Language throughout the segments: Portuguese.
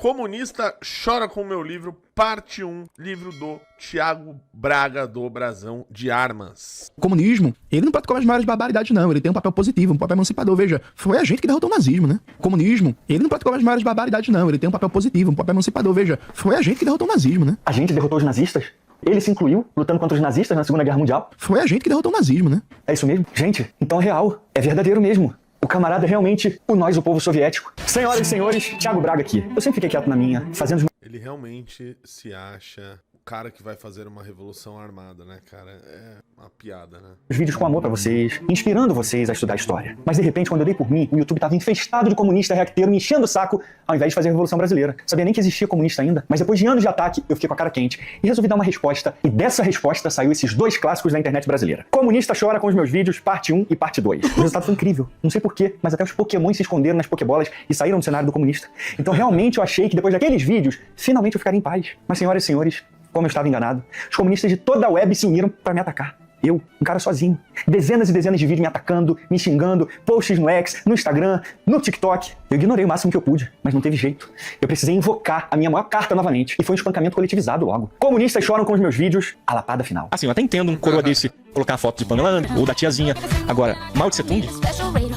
Comunista chora com o meu livro, parte 1, livro do Thiago Braga, do Brasão de Armas. O comunismo, ele não praticou as maiores barbaridades, não. Ele tem um papel positivo, um papel emancipador. Veja, foi a gente que derrotou o nazismo, né? O comunismo, ele não praticou as maiores barbaridades, não. Ele tem um papel positivo, um papel emancipador. Veja, foi a gente que derrotou o nazismo, né? A gente derrotou os nazistas? Ele se incluiu lutando contra os nazistas na Segunda Guerra Mundial? Foi a gente que derrotou o nazismo, né? É isso mesmo? Gente, então é real. É verdadeiro mesmo. O camarada é realmente o povo soviético. Senhoras e senhores, Thiago Braga aqui. Eu sempre fiquei quieto na minha, fazendo... Ele realmente se acha o cara que vai fazer uma revolução armada, né, cara? É uma piada, né? Os vídeos com amor pra vocês, inspirando vocês a estudar história. Mas de repente, quando eu dei por mim, o YouTube tava infestado de comunista reacteiro me enchendo o saco, ao invés de fazer a Revolução Brasileira. Sabia nem que existia comunista ainda, mas depois de anos de ataque, eu fiquei com a cara quente e resolvi dar uma resposta, e dessa resposta saiu esses dois clássicos da internet brasileira. Comunista chora com os meus vídeos, parte 1 e parte 2. O resultado foi incrível. Não sei porquê, mas até os pokémons se esconderam nas pokebolas e saíram do cenário do comunista. Então realmente eu achei que depois daqueles vídeos, finalmente eu ficaria em paz. Mas senhoras e senhores, como eu estava enganado, os comunistas de toda a web se uniram para me atacar. Eu, um cara sozinho. Dezenas e dezenas de vídeos me atacando, me xingando, posts no X, no Instagram, no TikTok. Eu ignorei o máximo que eu pude, mas não teve jeito. Eu precisei invocar a minha maior carta novamente. E foi um espancamento coletivizado logo. Comunistas choram com os meus vídeos, a lapada final. Assim, eu até entendo um coroa desse colocar a foto de Pamela Anderson ou da tiazinha. Agora, Mao Tse Tung?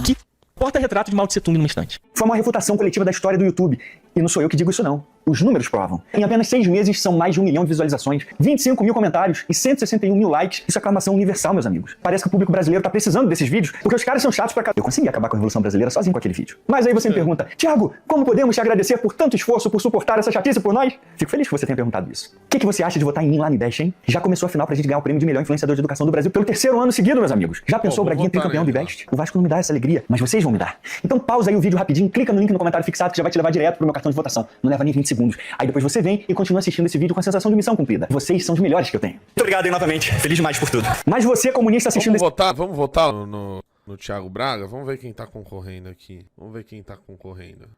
Que porta-retrato de Mao Tse Tung numa estante. Foi uma refutação coletiva da história do YouTube. E não sou eu que digo isso não. Os números provam. Em apenas 6 meses são mais de 1 milhão de visualizações, 25 mil comentários e 161 mil likes. Isso é aclamação universal, meus amigos. Parece que o público brasileiro tá precisando desses vídeos, porque os caras são chatos pra cá. Eu consegui acabar com a Revolução Brasileira sozinho com aquele vídeo. Mas aí você me pergunta, Thiago, como podemos te agradecer por tanto esforço, por suportar essa chatice por nós? Fico feliz que você tenha perguntado isso. O que você acha de votar em mim lá no Invest, hein? Já começou a final pra gente ganhar o prêmio de melhor influenciador de educação do Brasil pelo 3º ano seguido, meus amigos. Já pensou o Braguinha tricampeão do Invest? O Vasco não me dá essa alegria, mas vocês vão me dar. Então pausa aí o vídeo rapidinho, clica no link no comentário fixado que já vai te levar direto pro meu cartão de votação. Não leva nem 20 segundos. Aí depois você vem e continua assistindo esse vídeo com a sensação de missão cumprida. Vocês são os melhores que eu tenho. Muito obrigado aí novamente. Feliz demais por tudo. Mas você, comunista, assistindo Vamos votar no Thiago Braga? Vamos ver quem tá concorrendo aqui.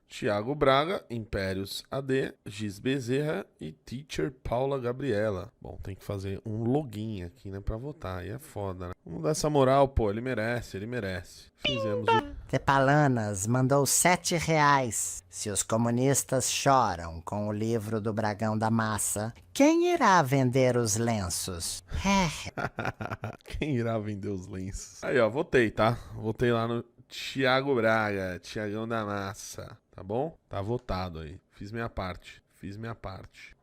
Thiago Braga, Impérios AD, Giz Bezerra e Teacher Paula Gabriela. Bom, tem que fazer um login aqui, né, pra votar. Aí é foda, né? Vamos dar essa moral, pô. Ele merece. Fizemos o... Tepalanas mandou R$7. Se os comunistas choram com o livro do Bragão da Massa, quem irá vender os lenços? Quem irá vender os lenços? Aí, ó, votei, tá? Votei lá no Thiago Braga, Thiagão da Massa, tá bom? Tá votado aí. Fiz minha parte.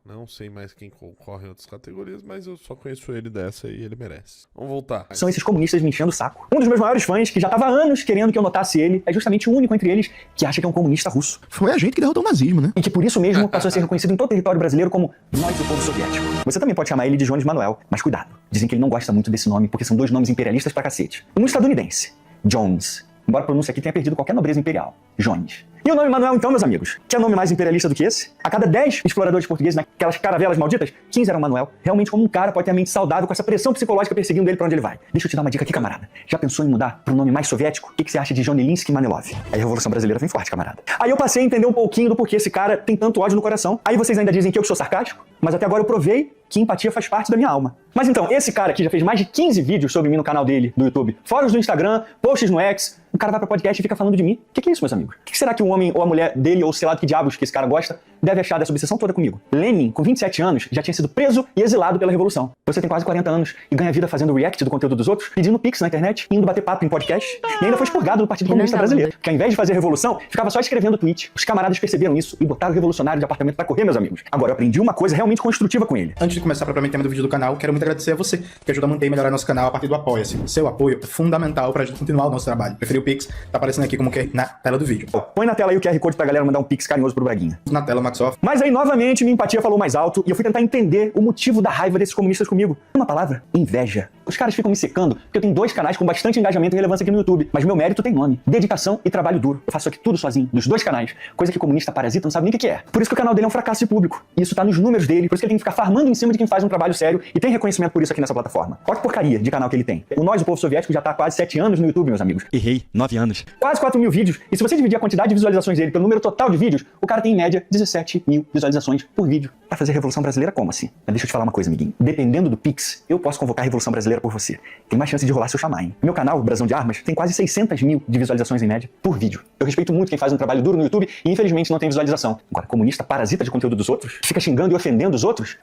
Não sei mais quem concorre em outras categorias, mas eu só conheço ele dessa e ele merece. Vamos voltar. São esses comunistas me enchendo o saco. Um dos meus maiores fãs, que já tava há anos querendo que eu notasse ele, é justamente o único entre eles que acha que é um comunista russo. Foi a gente que derrotou o nazismo, né? E que por isso mesmo passou a ser reconhecido em todo o território brasileiro como nós, o povo soviético. Você também pode chamar ele de Jones Manuel, mas cuidado. Dizem que ele não gosta muito desse nome porque são 2 nomes imperialistas pra cacete. Um estadunidense, Jones. Embora a pronúncia aqui tenha perdido qualquer nobreza imperial. Jones. E o nome Manuel, então, meus amigos? Que é nome mais imperialista do que esse? A cada 10 exploradores portugueses naquelas caravelas malditas, 15 eram Manuel. Realmente, como um cara pode ter a mente saudável com essa pressão psicológica perseguindo ele pra onde ele vai? Deixa eu te dar uma dica aqui, camarada. Já pensou em mudar para um nome mais soviético? O que você acha de Jonelinsky Manilov? Aí a Revolução Brasileira vem forte, camarada. Aí eu passei a entender um pouquinho do porquê esse cara tem tanto ódio no coração. Aí vocês ainda dizem que eu sou sarcástico, mas até agora eu provei que empatia faz parte da minha alma. Mas então, esse cara aqui já fez mais de 15 vídeos sobre mim no canal dele, do YouTube. Fóruns do Instagram, posts no X. O cara vai pra podcast e fica falando de mim. O que é isso, meus amigos? O que será que o homem ou a mulher dele, ou sei lá do que diabos que esse cara gosta, deve achar dessa obsessão toda comigo? Lenin, com 27 anos, já tinha sido preso e exilado pela Revolução. Você tem quase 40 anos e ganha vida fazendo react do conteúdo dos outros, pedindo pix na internet, indo bater papo em podcast, e ainda foi expurgado do Partido Comunista Brasileiro. Porque ao invés de fazer revolução, ficava só escrevendo tweet. Os camaradas perceberam isso e botaram o revolucionário de apartamento pra correr, meus amigos. Agora eu aprendi uma coisa realmente construtiva com ele. Antes de começar propriamente o tema do vídeo do canal, quero muito agradecer a você, que ajuda a manter e melhorar nosso canal a partir do Apoia-se. Seu apoio é fundamental pra gente continuar o nosso trabalho. Preferiu o Pix, tá aparecendo aqui como QR na tela do vídeo. Põe na tela aí o QR Code pra galera mandar um Pix carinhoso pro Braguinha. Na tela, Maxoff. Mas aí, novamente, minha empatia falou mais alto e eu fui tentar entender o motivo da raiva desses comunistas comigo. Uma palavra: inveja. Os caras ficam me secando porque eu tenho 2 canais com bastante engajamento e relevância aqui no YouTube. Mas meu mérito tem nome: dedicação e trabalho duro. Eu faço aqui tudo sozinho, dos 2 canais. Coisa que comunista parasita não sabe nem o que é. Por isso que o canal dele é um fracasso de público. E isso tá nos números dele. dele, por isso que ele tem que ficar farmando em cima de quem faz um trabalho sério e tem reconhecimento por isso aqui nessa plataforma. Olha que porcaria de canal que ele tem. O Nós, o Povo Soviético, já tá há quase 7 anos no YouTube, meus amigos. Errei, 9 anos. Quase 4 mil vídeos. E se você dividir a quantidade de visualizações dele pelo número total de vídeos, o cara tem em média 17 mil visualizações por vídeo. Pra fazer a Revolução Brasileira como assim? Mas deixa eu te falar uma coisa, amiguinho. Dependendo do Pix, eu posso convocar a Revolução Brasileira por você. Tem mais chance de rolar se eu chamar, hein? Meu canal, Brasão de Armas, tem quase 600 mil de visualizações em média por vídeo. Eu respeito muito quem faz um trabalho duro no YouTube e infelizmente não tem visualização. Agora, comunista parasita de conteúdo dos outros? Fica xingando e ofendendo os outros?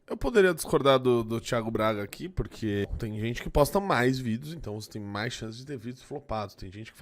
Eu poderia discordar do Thiago Braga aqui, porque tem gente que posta mais vídeos, então você tem mais chance de ter vídeos flopados. Tem gente que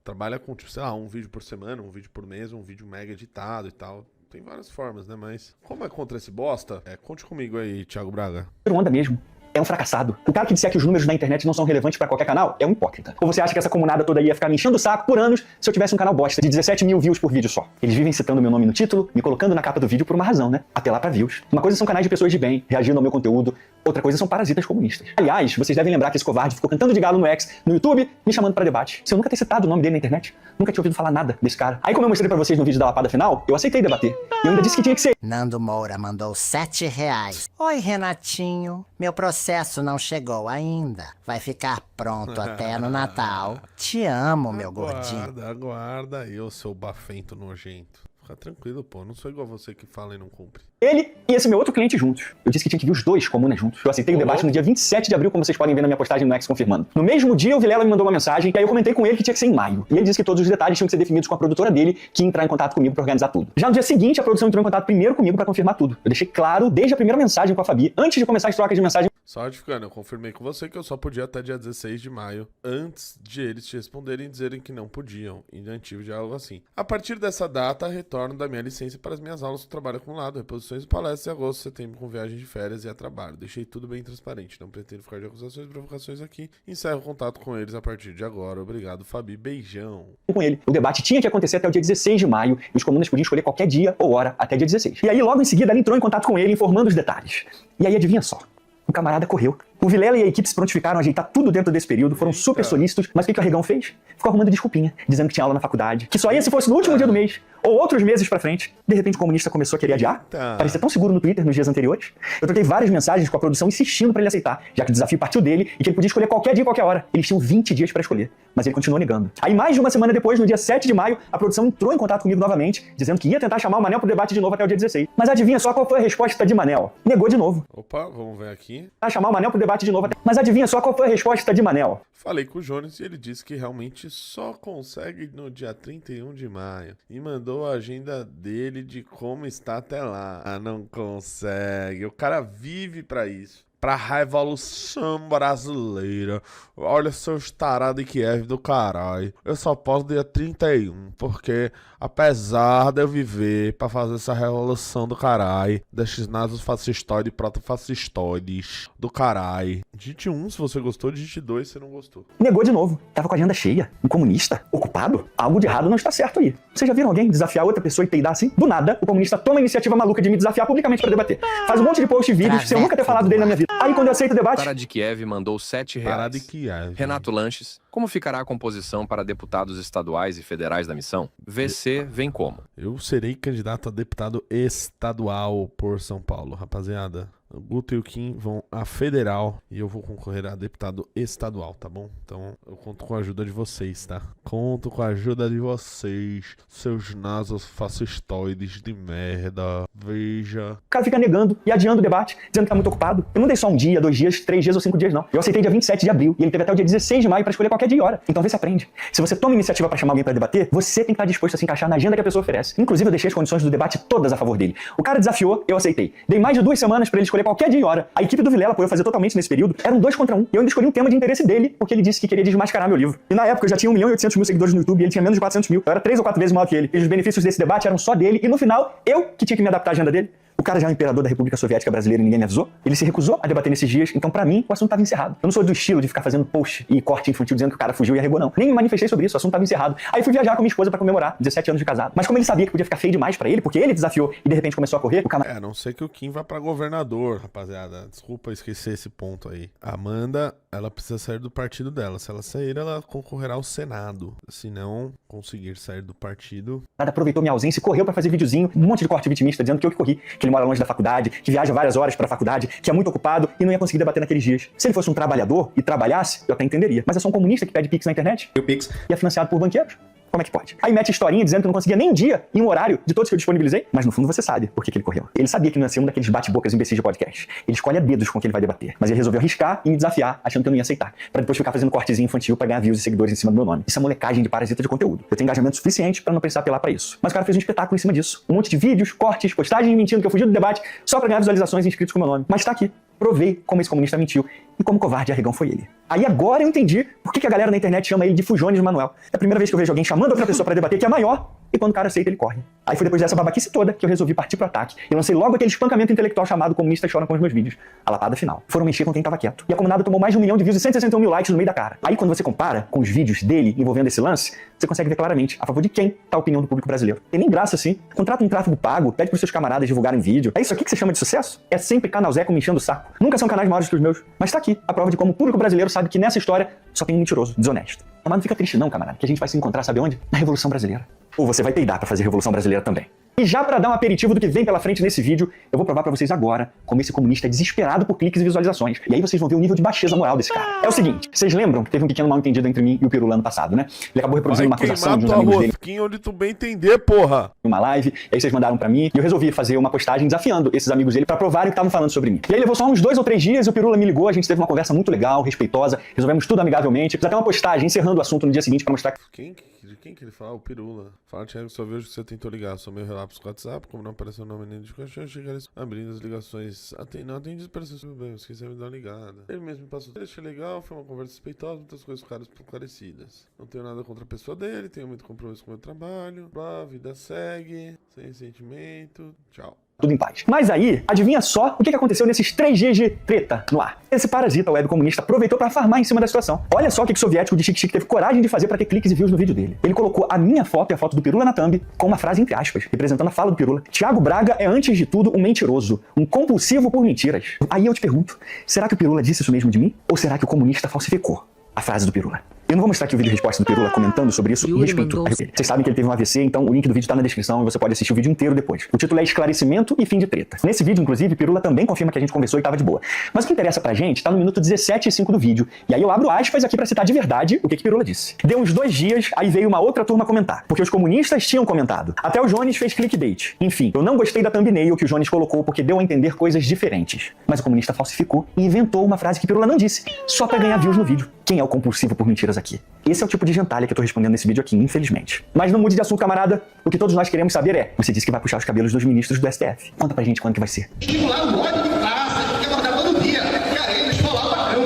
trabalha com, tipo, sei lá, um vídeo por semana, um vídeo por mês, um vídeo mega editado e tal. Tem várias formas, né? Mas como é contra esse bosta, conte comigo aí, Thiago Braga. Onda mesmo. É um fracassado. O cara que disser que os números da internet não são relevantes pra qualquer canal é um hipócrita. Ou você acha que essa comunada toda aí ia ficar me enchendo o saco por anos se eu tivesse um canal bosta de 17 mil views por vídeo só? Eles vivem citando meu nome no título, me colocando na capa do vídeo por uma razão, né? Apelar pra views. Uma coisa são canais de pessoas de bem, reagindo ao meu conteúdo. Outra coisa são parasitas comunistas. Aliás, vocês devem lembrar que esse covarde ficou cantando de galo no X, no YouTube, me chamando pra debate. Se eu nunca ter citado o nome dele na internet, nunca tinha ouvido falar nada desse cara. Aí como eu mostrei pra vocês no vídeo da lapada final, eu aceitei debater. E eu ainda disse que tinha que ser. Nando Moura mandou R$7. Oi, Renatinho. Meu processo não chegou ainda. Vai ficar pronto até no Natal. Te amo, meu gordinho. Aguarda aí, ô seu bafento nojento. Fica tranquilo, pô. Não sou igual você que fala e não cumpre. Ele e esse meu outro cliente juntos. Eu disse que tinha que vir os dois comunas juntos. Eu aceitei o debate no dia 27 de abril, como vocês podem ver na minha postagem no X confirmando. No mesmo dia, o Vilela me mandou uma mensagem, e aí eu comentei com ele que tinha que ser em maio. E ele disse que todos os detalhes tinham que ser definidos com a produtora dele, que ia entrar em contato comigo pra organizar tudo. Já no dia seguinte, a produção entrou em contato primeiro comigo pra confirmar tudo. Eu deixei claro desde a primeira mensagem com a Fabi, antes de começar as trocas de mensagem. Só retificando, eu confirmei com você que eu só podia até dia 16 de maio, antes de eles te responderem e dizerem que não podiam, e não tive de algo assim. A partir dessa data, retorno da minha licença para as minhas aulas do trabalho acumulado, reposições e palestras em agosto, setembro, com viagem de férias e a trabalho. Deixei tudo bem transparente, não pretendo ficar de acusações e provocações aqui. Encerro o contato com eles a partir de agora. Obrigado, Fabi. Beijão. Com ele. O debate tinha que acontecer até o dia 16 de maio, e os comunas podiam escolher qualquer dia ou hora até dia 16. E aí, logo em seguida, ela entrou em contato com ele, informando os detalhes. E aí, adivinha só? O camarada correu. O Vilela e a equipe se prontificaram a ajeitar tudo dentro desse período, foram super solícitos, mas o que o Arregão fez? Ficou arrumando desculpinha, dizendo que tinha aula na faculdade, que só ia se fosse no último dia do mês, ou outros meses pra frente. De repente o comunista começou a querer adiar, parecia tão seguro no Twitter nos dias anteriores. Eu troquei várias mensagens com a produção insistindo pra ele aceitar, já que o desafio partiu dele e que ele podia escolher qualquer dia e qualquer hora. Eles tinham 20 dias pra escolher, mas ele continuou negando. Aí mais de uma semana depois, no dia 7 de maio, a produção entrou em contato comigo novamente, dizendo que ia tentar chamar o Manel pro debate de novo até o dia 16. Mas adivinha só qual foi a resposta de Manel? Negou de novo. Opa, vamos ver aqui. Vai chamar o Manel pro debate de novo até... Mas adivinha só qual foi a resposta de Manel? Falei com o Jones e ele disse que realmente só consegue no dia 31 de maio. E mandou a agenda dele de como está até lá. Ah, não consegue. O cara vive pra isso. Pra Revolução Brasileira. Olha seus tarados de Kiev do caralho. Eu só posso dia 31, porque apesar de eu viver pra fazer essa revolução do caralho, desses nazis fascistoides e proto-fascistoides do caralho. Digite 1 se você gostou, digite 2 se não gostou. Negou de novo. Tava com a agenda cheia. Um comunista? Ocupado? Algo de errado não está certo aí. Vocês já viram alguém desafiar outra pessoa e peidar assim? Do nada, o comunista toma a iniciativa maluca de me desafiar publicamente pra debater. Faz um monte de post e vídeos sem eu nunca ter falado dele na minha vida. Aí quando eu aceito o debate... Tara de Kiev mandou R$7. Tara de Kiev. Renato Lanches, como ficará a composição para deputados estaduais e federais da missão? VC vem como? Eu serei candidato a deputado estadual por São Paulo, rapaziada. O Guto e o Kim vão a federal e eu vou concorrer a deputado estadual, tá bom? Então eu conto com a ajuda de vocês, tá? Conto com a ajuda de vocês, seus nasos fascistoides de merda. Veja. O cara fica negando e adiando o debate, dizendo que tá muito ocupado. Eu não dei só um dia, 2 dias, 3 dias ou 5 dias, não. Eu aceitei dia 27 de abril e ele teve até o dia 16 de maio pra escolher qualquer dia e hora. Então vê se aprende. Se você toma iniciativa pra chamar alguém pra debater, você tem que estar disposto a se encaixar na agenda que a pessoa oferece. Inclusive eu deixei as condições do debate todas a favor dele. O cara desafiou, eu aceitei. Dei mais de 2 semanas pra ele escolher qualquer dia e hora. A equipe do Vilela apoiou fazer totalmente nesse período. Era um 2 contra 1. E eu ainda escolhi um tema de interesse dele, porque ele disse que queria desmascarar meu livro. E na época eu já tinha 1.800.000 seguidores no YouTube e ele tinha menos de 400.000. Eu era 3 ou 4 vezes maior que ele. E os benefícios desse debate eram só dele. E no final, eu que tinha que me adaptar à agenda dele. O cara já é o imperador da República Soviética Brasileira e ninguém me avisou. Ele se recusou a debater nesses dias, então pra mim o assunto tava encerrado. Eu não sou do estilo de ficar fazendo post e corte infantil dizendo que o cara fugiu e arregou, não. Nem me manifestei sobre isso, o assunto tava encerrado. Aí fui viajar com minha esposa pra comemorar 17 anos de casado. Mas como ele sabia que podia ficar feio demais pra ele, porque ele desafiou e de repente começou a correr, o camarada... A não ser que o Kim vá pra governador, rapaziada. Desculpa esquecer esse ponto aí. A Amanda, ela precisa sair do partido dela. Se ela sair, ela concorrerá ao Senado. Se não conseguir sair do partido... Aproveitou minha ausência e correu pra fazer videozinho, um monte de corte vitimista dizendo que eu que corri, que ele mora longe da faculdade, que viaja várias horas pra faculdade, que é muito ocupado e não ia conseguir debater naqueles dias. Se ele fosse um trabalhador e trabalhasse, eu até entenderia. Mas é só um comunista que pede Pix na internet. E o Pix E é financiado por banqueiros. Como é que pode? Aí mete historinha dizendo que eu não conseguia nem um dia e um horário de todos que eu disponibilizei. Mas no fundo você sabe por que ele correu. Ele sabia que não ia ser um daqueles bate-bocas imbecis de podcast. Ele escolhe a dedos com quem ele vai debater. Mas ele resolveu arriscar e me desafiar, achando que eu não ia aceitar. Pra depois ficar fazendo cortezinho infantil pra ganhar views e seguidores em cima do meu nome. Isso é molecagem de parasita de conteúdo. Eu tenho engajamento suficiente pra não precisar apelar pra isso. Mas o cara fez um espetáculo em cima disso. Um monte de vídeos, cortes, postagens mentindo que eu fugi do debate só pra ganhar visualizações e inscritos com o meu nome. Mas tá aqui. Provei como esse comunista mentiu e como covarde e arregão foi ele. Aí agora eu entendi por que a galera na internet chama ele de Fujones Manuel. É a primeira vez que eu vejo alguém chamando outra pessoa pra debater que é maior, e quando o cara aceita, ele corre. Aí foi depois dessa babaquice toda que eu resolvi partir pro ataque e lancei logo aquele espancamento intelectual chamado Comunistas Choram com os meus vídeos. A lapada final. Foram mexer com quem tava quieto. E a comunidade tomou mais de 1 milhão de views e 161 mil likes no meio da cara. Aí quando você compara com os vídeos dele envolvendo esse lance, você consegue ver claramente a favor de quem tá a opinião do público brasileiro. Tem nem graça assim. Contrata um tráfego pago, pede pros seus camaradas divulgarem vídeo. É isso aqui que você chama de sucesso? É sempre canal Zé me enchendo o saco. Nunca são canais maiores que os meus. Mas tá aqui a prova de como o público brasileiro sabe que nessa história só tem um mentiroso, desonesto. Mas não fica triste não, camarada, que a gente vai se encontrar, sabe onde? Na Revolução Brasileira. Ou você vai peidar pra fazer Revolução Brasileira também. E já pra dar um aperitivo do que vem pela frente nesse vídeo, eu vou provar pra vocês agora como esse comunista é desesperado por cliques e visualizações. E aí vocês vão ver o nível de baixeza moral desse cara. É o seguinte, vocês lembram que teve um pequeno mal-entendido entre mim e o Pirula ano passado, né? Ele acabou reproduzindo uma acusação de uns amigos dele onde tu bem entender, porra. em uma live, e aí vocês mandaram pra mim, e eu resolvi fazer uma postagem desafiando esses amigos dele pra provarem o que estavam falando sobre mim. E aí levou só uns 2 ou 3 dias e o Pirula me ligou, a gente teve uma conversa muito legal, respeitosa, resolvemos tudo amigavelmente, fiz até uma postagem encerrando o assunto no dia seguinte pra mostrar que De quem que ele fala? O Pirula. Fala, Thiago, só vejo que você tentou ligar. Sou meio relapso com o WhatsApp, como não apareceu o nome nem de cachorro, chegaram abrindo as ligações. Não atendi, apareceu seu bem, esqueci de me dar uma ligada. Ele mesmo me passou. Achei legal, foi uma conversa respeitosa, muitas coisas ficaram esclarecidas. Não tenho nada contra a pessoa dele, tenho muito compromisso com o meu trabalho. A vida segue, sem ressentimento. Tchau. tudo em paz. Mas aí, adivinha só o que aconteceu nesses 3 dias de treta no ar? Esse parasita web comunista aproveitou para farmar em cima da situação. Olha só o que o soviético de Chique Chique teve coragem de fazer para ter cliques e views no vídeo dele. Ele colocou a minha foto e a foto do Pirula na thumb com uma frase entre aspas, representando a fala do Pirula. Thiago Braga é, antes de tudo, um mentiroso, um compulsivo por mentiras. Aí eu te pergunto, será que o Pirula disse isso mesmo de mim? Ou será que o comunista falsificou a frase do Pirula? Eu não vou mostrar aqui o vídeo de resposta do Pirula comentando sobre isso em respeito a ele. Vocês sabem que ele teve um AVC, então o link do vídeo tá na descrição e você pode assistir o vídeo inteiro depois. O título é Esclarecimento e Fim de Treta. Nesse vídeo, inclusive, Pirula também confirma que a gente conversou e tava de boa. Mas o que interessa pra gente tá no minuto 17:05 do vídeo. E aí eu abro aspas aqui pra citar de verdade o que Pirula disse. Deu uns 2 dias, aí veio uma outra turma comentar. Porque os comunistas tinham comentado. Até o Jones fez clickbait. Enfim, eu não gostei da thumbnail que o Jones colocou porque deu a entender coisas diferentes. Mas o comunista falsificou e inventou uma frase que Pirula não disse, só pra ganhar views no vídeo. Quem é o compulsivo por mentiras aqui? Esse é o tipo de gentalha que eu tô respondendo nesse vídeo aqui, infelizmente. Mas não mude de assunto, camarada. O que todos nós queremos saber é, você disse que vai puxar os cabelos dos ministros do STF. Conta pra gente quando que vai ser. Estimular o ódio de praça, quer acordar todo dia, querendo esfolar o patrão.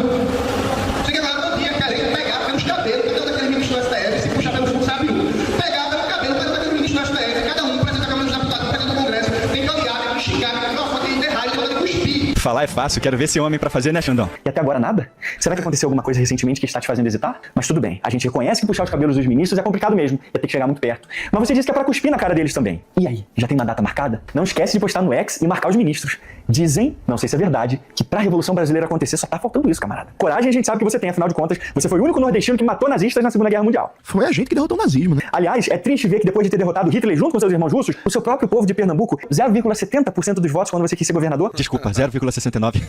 Você quer acordar todo dia, querendo pegar pelos cabelos, cada um daqueles ministros do STF, se puxar pelos não sabe um. Pegar pelo cabelo, cada um daqueles ministros do STF, cada um, presidente da Câmara dos Deputados, presidente do Congresso, tem que odiar, tem que xingar, tem que tirar uma foto de enterrar, tem que cuspir. Falar é fácil, quero ver esse homem pra fazer, né, Xandão? E até agora nada? Será que aconteceu alguma coisa recentemente que está te fazendo hesitar? Mas tudo bem, a gente reconhece que puxar os cabelos dos ministros é complicado mesmo, ia ter que chegar muito perto. Mas você disse que é pra cuspir na cara deles também. E aí, já tem uma data marcada? Não esquece de postar no X e marcar os ministros. Dizem, não sei se é verdade, que pra Revolução Brasileira acontecer só tá faltando isso, camarada. Coragem a gente sabe que você tem, afinal de contas, você foi o único nordestino que matou nazistas na Segunda Guerra Mundial. Foi a gente que derrotou o nazismo, né? Aliás, é triste ver que depois de ter derrotado Hitler junto com seus irmãos russos, o seu próprio povo de Pernambuco, 0,70% dos votos quando você quis ser governador. Desculpa, 0,69.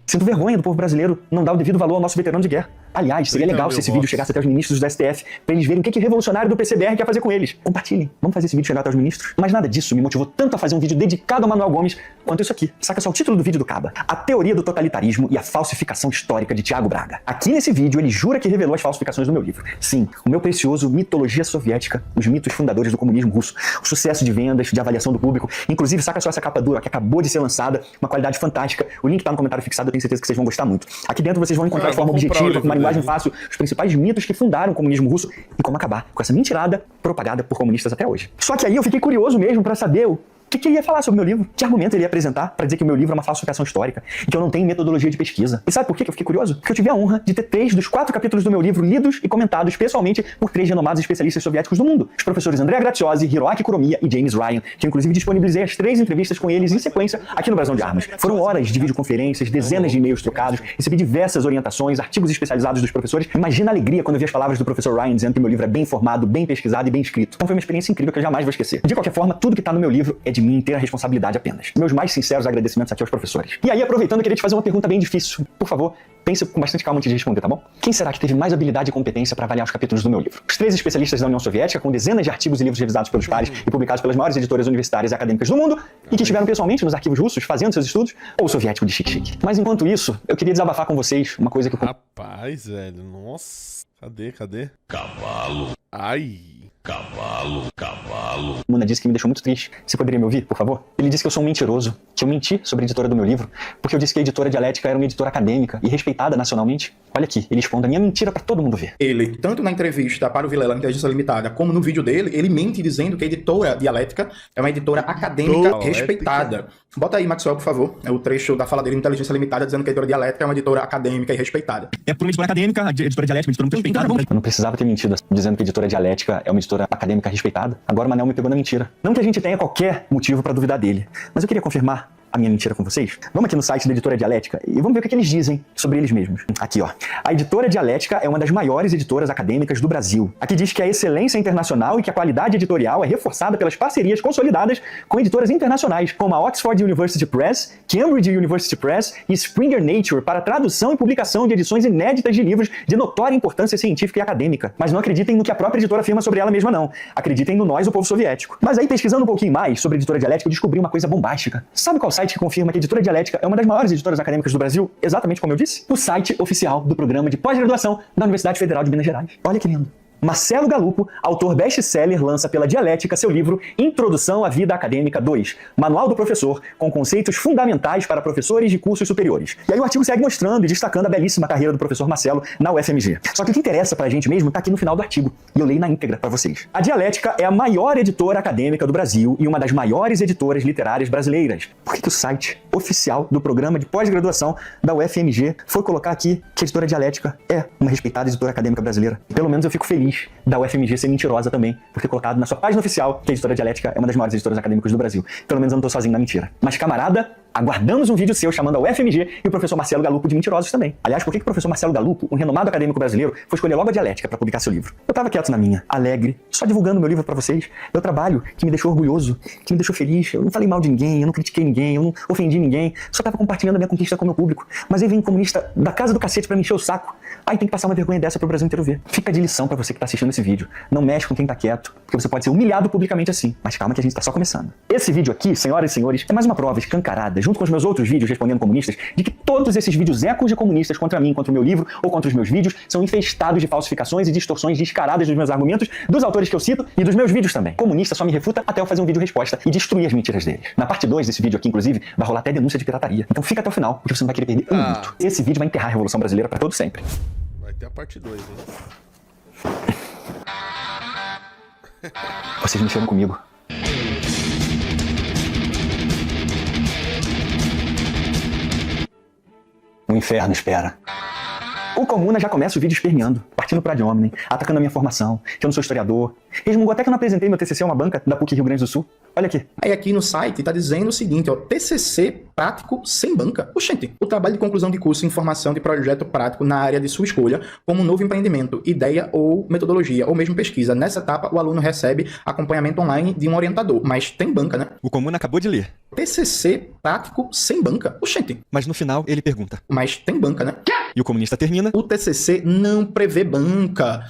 Sinto vergonha do povo brasileiro não dar o devido valor ao nosso veterano de guerra. Aliás, seria legal se esse vídeo chegasse até os ministros do STF, pra eles verem o que o revolucionário do PCBR quer fazer com eles. Compartilhem. Vamos fazer esse vídeo chegar até os ministros. Mas nada disso me motivou tanto a fazer um vídeo dedicado a Manuel Gomes quanto isso aqui. Saca só o título do vídeo do Caba. A teoria do totalitarismo e a falsificação histórica de Thiago Braga. Aqui nesse vídeo ele jura que revelou as falsificações do meu livro. Sim, o meu precioso Mitologia Soviética, os mitos fundadores do comunismo russo, o sucesso de vendas, de avaliação do público. Inclusive, saca só essa capa dura que acabou de ser lançada, uma qualidade fantástica. O link tá no comentário fixado, eu tenho certeza que vocês vão gostar muito. Aqui dentro vocês vão encontrar de forma objetiva, com uma linguagem fácil, os principais mitos que fundaram o comunismo russo e como acabar com essa mentirada propagada por comunistas até hoje. Só que aí eu fiquei curioso mesmo pra saber o que ele ia falar sobre o meu livro? Que argumento ele ia apresentar pra dizer que o meu livro é uma falsificação histórica e que eu não tenho metodologia de pesquisa? E sabe por que eu fiquei curioso? Porque eu tive a honra de ter 3 dos 4 capítulos do meu livro lidos e comentados pessoalmente por 3 renomados especialistas soviéticos do mundo. Os professores Andrea Graziosi, Hiroaki Kuromiya e James Ryan, que eu inclusive disponibilizei as 3 entrevistas com eles em sequência aqui no Brasão de Armas. Foram horas de videoconferências, dezenas de e-mails trocados, recebi diversas orientações, artigos especializados dos professores. Imagina a alegria quando eu vi as palavras do professor Ryan dizendo que meu livro é bem formado, bem pesquisado e bem escrito. Então foi uma experiência incrível que eu jamais vou esquecer. De qualquer forma, tudo que tá no meu livro é de de minha inteira responsabilidade apenas. Meus mais sinceros agradecimentos aqui aos professores. E aí, aproveitando, eu queria te fazer uma pergunta bem difícil. Por favor, pense com bastante calma antes de responder, tá bom? Quem será que teve mais habilidade e competência para avaliar os capítulos do meu livro? Os 13 especialistas da União Soviética, com dezenas de artigos e livros revisados pelos pares e publicados pelas maiores editoras universitárias e acadêmicas do mundo, e que estiveram pessoalmente nos arquivos russos fazendo seus estudos, ou o soviético de chique-chique? Mas enquanto isso, eu queria desabafar com vocês uma coisa que eu... Rapaz, velho, nossa. Cadê? Cavalo. Ai. Cavalo. Muna disse que me deixou muito triste. Você poderia me ouvir, por favor? Ele disse que eu sou um mentiroso, que eu menti sobre a editora do meu livro, porque eu disse que a editora Dialética era uma editora acadêmica e respeitada nacionalmente. Olha aqui, ele expondo a minha mentira pra todo mundo ver. Ele, tanto na entrevista para o Vilela Inteligência Limitada, como no vídeo dele, ele mente dizendo que a editora Dialética é uma editora acadêmica respeitada. Bota aí, Maxwell, por favor. É o trecho da fala dele em Inteligência Limitada, dizendo que a editora Dialética é uma editora acadêmica e respeitada. É por uma editora acadêmica, a editora Dialética é uma editora muito respeitada. Eu não precisava ter mentido dizendo que a editora Dialética é uma editora acadêmica respeitada. Agora o Manel me pegou na mentira. Não que a gente tenha qualquer motivo pra duvidar dele, mas eu queria confirmar a minha mentira com vocês. Vamos aqui no site da editora Dialética e vamos ver o que eles dizem sobre eles mesmos. Aqui, ó. A editora Dialética é uma das maiores editoras acadêmicas do Brasil. Aqui diz que a excelência internacional e que a qualidade editorial é reforçada pelas parcerias consolidadas com editoras internacionais, como a Oxford University Press, Cambridge University Press e Springer Nature, para tradução e publicação de edições inéditas de livros de notória importância científica e acadêmica. Mas não acreditem no que a própria editora afirma sobre ela mesma, não. Acreditem no nós, o povo soviético. Mas aí, pesquisando um pouquinho mais sobre a editora Dialética, eu descobri uma coisa bombástica. Sabe qual site que confirma que a editora Dialética é uma das maiores editoras acadêmicas do Brasil, exatamente como eu disse? O site oficial do programa de pós-graduação da Universidade Federal de Minas Gerais. Olha que lindo. Marcelo Galupo, autor best-seller, lança pela Dialética seu livro Introdução à Vida Acadêmica 2, Manual do Professor, com conceitos fundamentais para professores de cursos superiores. E aí o artigo segue mostrando e destacando a belíssima carreira do professor Marcelo na UFMG. Só que o que interessa pra gente mesmo tá aqui no final do artigo, e eu leio na íntegra pra vocês. A Dialética é a maior editora acadêmica do Brasil e uma das maiores editoras literárias brasileiras. Por que o site oficial do programa de pós-graduação da UFMG foi colocar aqui que a editora Dialética é uma respeitada editora acadêmica brasileira? Pelo menos eu fico feliz da UFMG ser mentirosa também, por ter colocado na sua página oficial que a editora Dialética é uma das maiores editoras acadêmicas do Brasil. Pelo menos eu não tô sozinho na mentira. Mas, camarada, aguardamos um vídeo seu chamando a UFMG e o professor Marcelo Galupo de mentirosos também. Aliás, por que o professor Marcelo Galupo, um renomado acadêmico brasileiro, foi escolher logo a Dialética para publicar seu livro? Eu tava quieto na minha, alegre, só divulgando meu livro para vocês. Meu trabalho, que me deixou orgulhoso, que me deixou feliz. Eu não falei mal de ninguém, eu não critiquei ninguém, eu não ofendi ninguém. Só tava compartilhando a minha conquista com o meu público. Mas aí vem um comunista da casa do cacete pra me encher o saco. Aí tem que passar uma vergonha dessa pro Brasil inteiro ver. Fica de lição pra você que tá assistindo esse vídeo. Não mexe com quem tá quieto, porque você pode ser humilhado publicamente assim. Mas calma que a gente tá só começando. Esse vídeo aqui, senhoras e senhores, é mais uma prova escancarada, junto com os meus outros vídeos respondendo comunistas, de que todos esses vídeos ecos de comunistas contra mim, contra o meu livro ou contra os meus vídeos, são infestados de falsificações e distorções descaradas dos meus argumentos, dos autores que eu cito e dos meus vídeos também. Comunista só me refuta até eu fazer um vídeo resposta e destruir as mentiras deles. Na parte 2 desse vídeo aqui, inclusive, vai rolar até denúncia de pirataria. Então fica até o final, porque você não vai querer perder um minuto. Esse vídeo vai enterrar a Revolução Brasileira pra todo sempre. Vai ter a parte 2, hein? Vocês mexeram comigo. O inferno espera. O Comuna já começa o vídeo esperneando, partindo pra ad hominem, atacando a minha formação, que eu não sou historiador. Resmungou até que eu não apresentei meu TCC a uma banca da PUC Rio Grande do Sul. Olha aqui. Aí aqui no site tá dizendo o seguinte, ó, TCC prático sem banca. Oxente, o trabalho de conclusão de curso em formação de projeto prático na área de sua escolha, como novo empreendimento, ideia ou metodologia, ou mesmo pesquisa. Nessa etapa, o aluno recebe acompanhamento online de um orientador, mas tem banca, né? O Comuna acabou de ler. TCC prático sem banca. Oxente, Mas no final ele pergunta. mas tem banca, né? E o comunista termina. O TCC não prevê banca,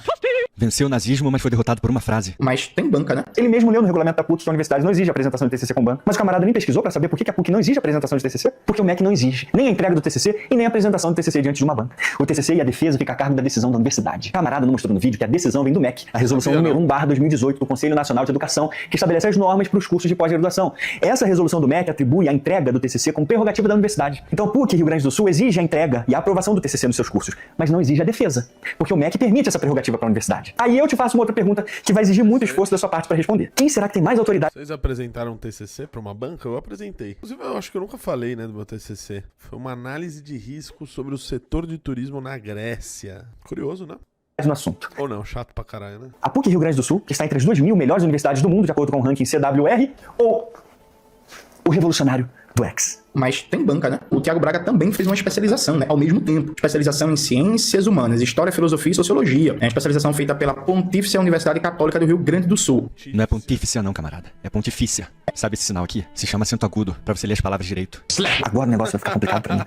Venceu o nazismo, mas foi derrotado por uma frase. mas tem banca, né? Ele mesmo leu no regulamento da PUC que a universidade não exige apresentação de TCC com banca. Mas o camarada nem pesquisou pra saber por que a PUC não exige apresentação de TCC. Porque o MEC não exige nem a entrega do TCC e nem a apresentação do TCC diante de uma banca. O TCC e a defesa ficam a cargo da decisão da universidade. O camarada não mostrou no vídeo que a decisão vem do MEC, a resolução número 1/2018 do Conselho Nacional de Educação, que estabelece as normas para os cursos de pós-graduação. Essa resolução do MEC atribui a entrega do TCC como prerrogativa da universidade. Então a PUC Rio Grande do Sul exige a entrega e a aprovação do TCC nos seus cursos, mas não exige a defesa, porque o MEC permite essa prerrogativa para a universidade. Aí eu te faço uma outra pergunta que vai exigir muito esforço da sua parte para responder. Quem será que tem mais autoridade? Vocês apresentaram um TCC pra uma banca? Eu apresentei. Inclusive, eu acho que eu nunca falei, né, do meu TCC. Foi uma análise de risco sobre o setor de turismo na Grécia. Curioso, né? No assunto. Ou não, chato pra caralho, né? A PUC Rio Grande do Sul, que está entre as 2.000 melhores universidades do mundo, de acordo com o ranking CWR, ou o revolucionário do X. Mas tem banca, né? O Tiago Braga também fez uma especialização, né? Ao mesmo tempo. Especialização em Ciências Humanas, História, Filosofia e Sociologia. É uma especialização feita pela Pontífice Universidade Católica do Rio Grande do Sul. Não é pontífice não, camarada. É pontifícia. Sabe esse sinal aqui? Se chama acento agudo, pra você ler as palavras direito. Agora o negócio vai ficar complicado pra mim.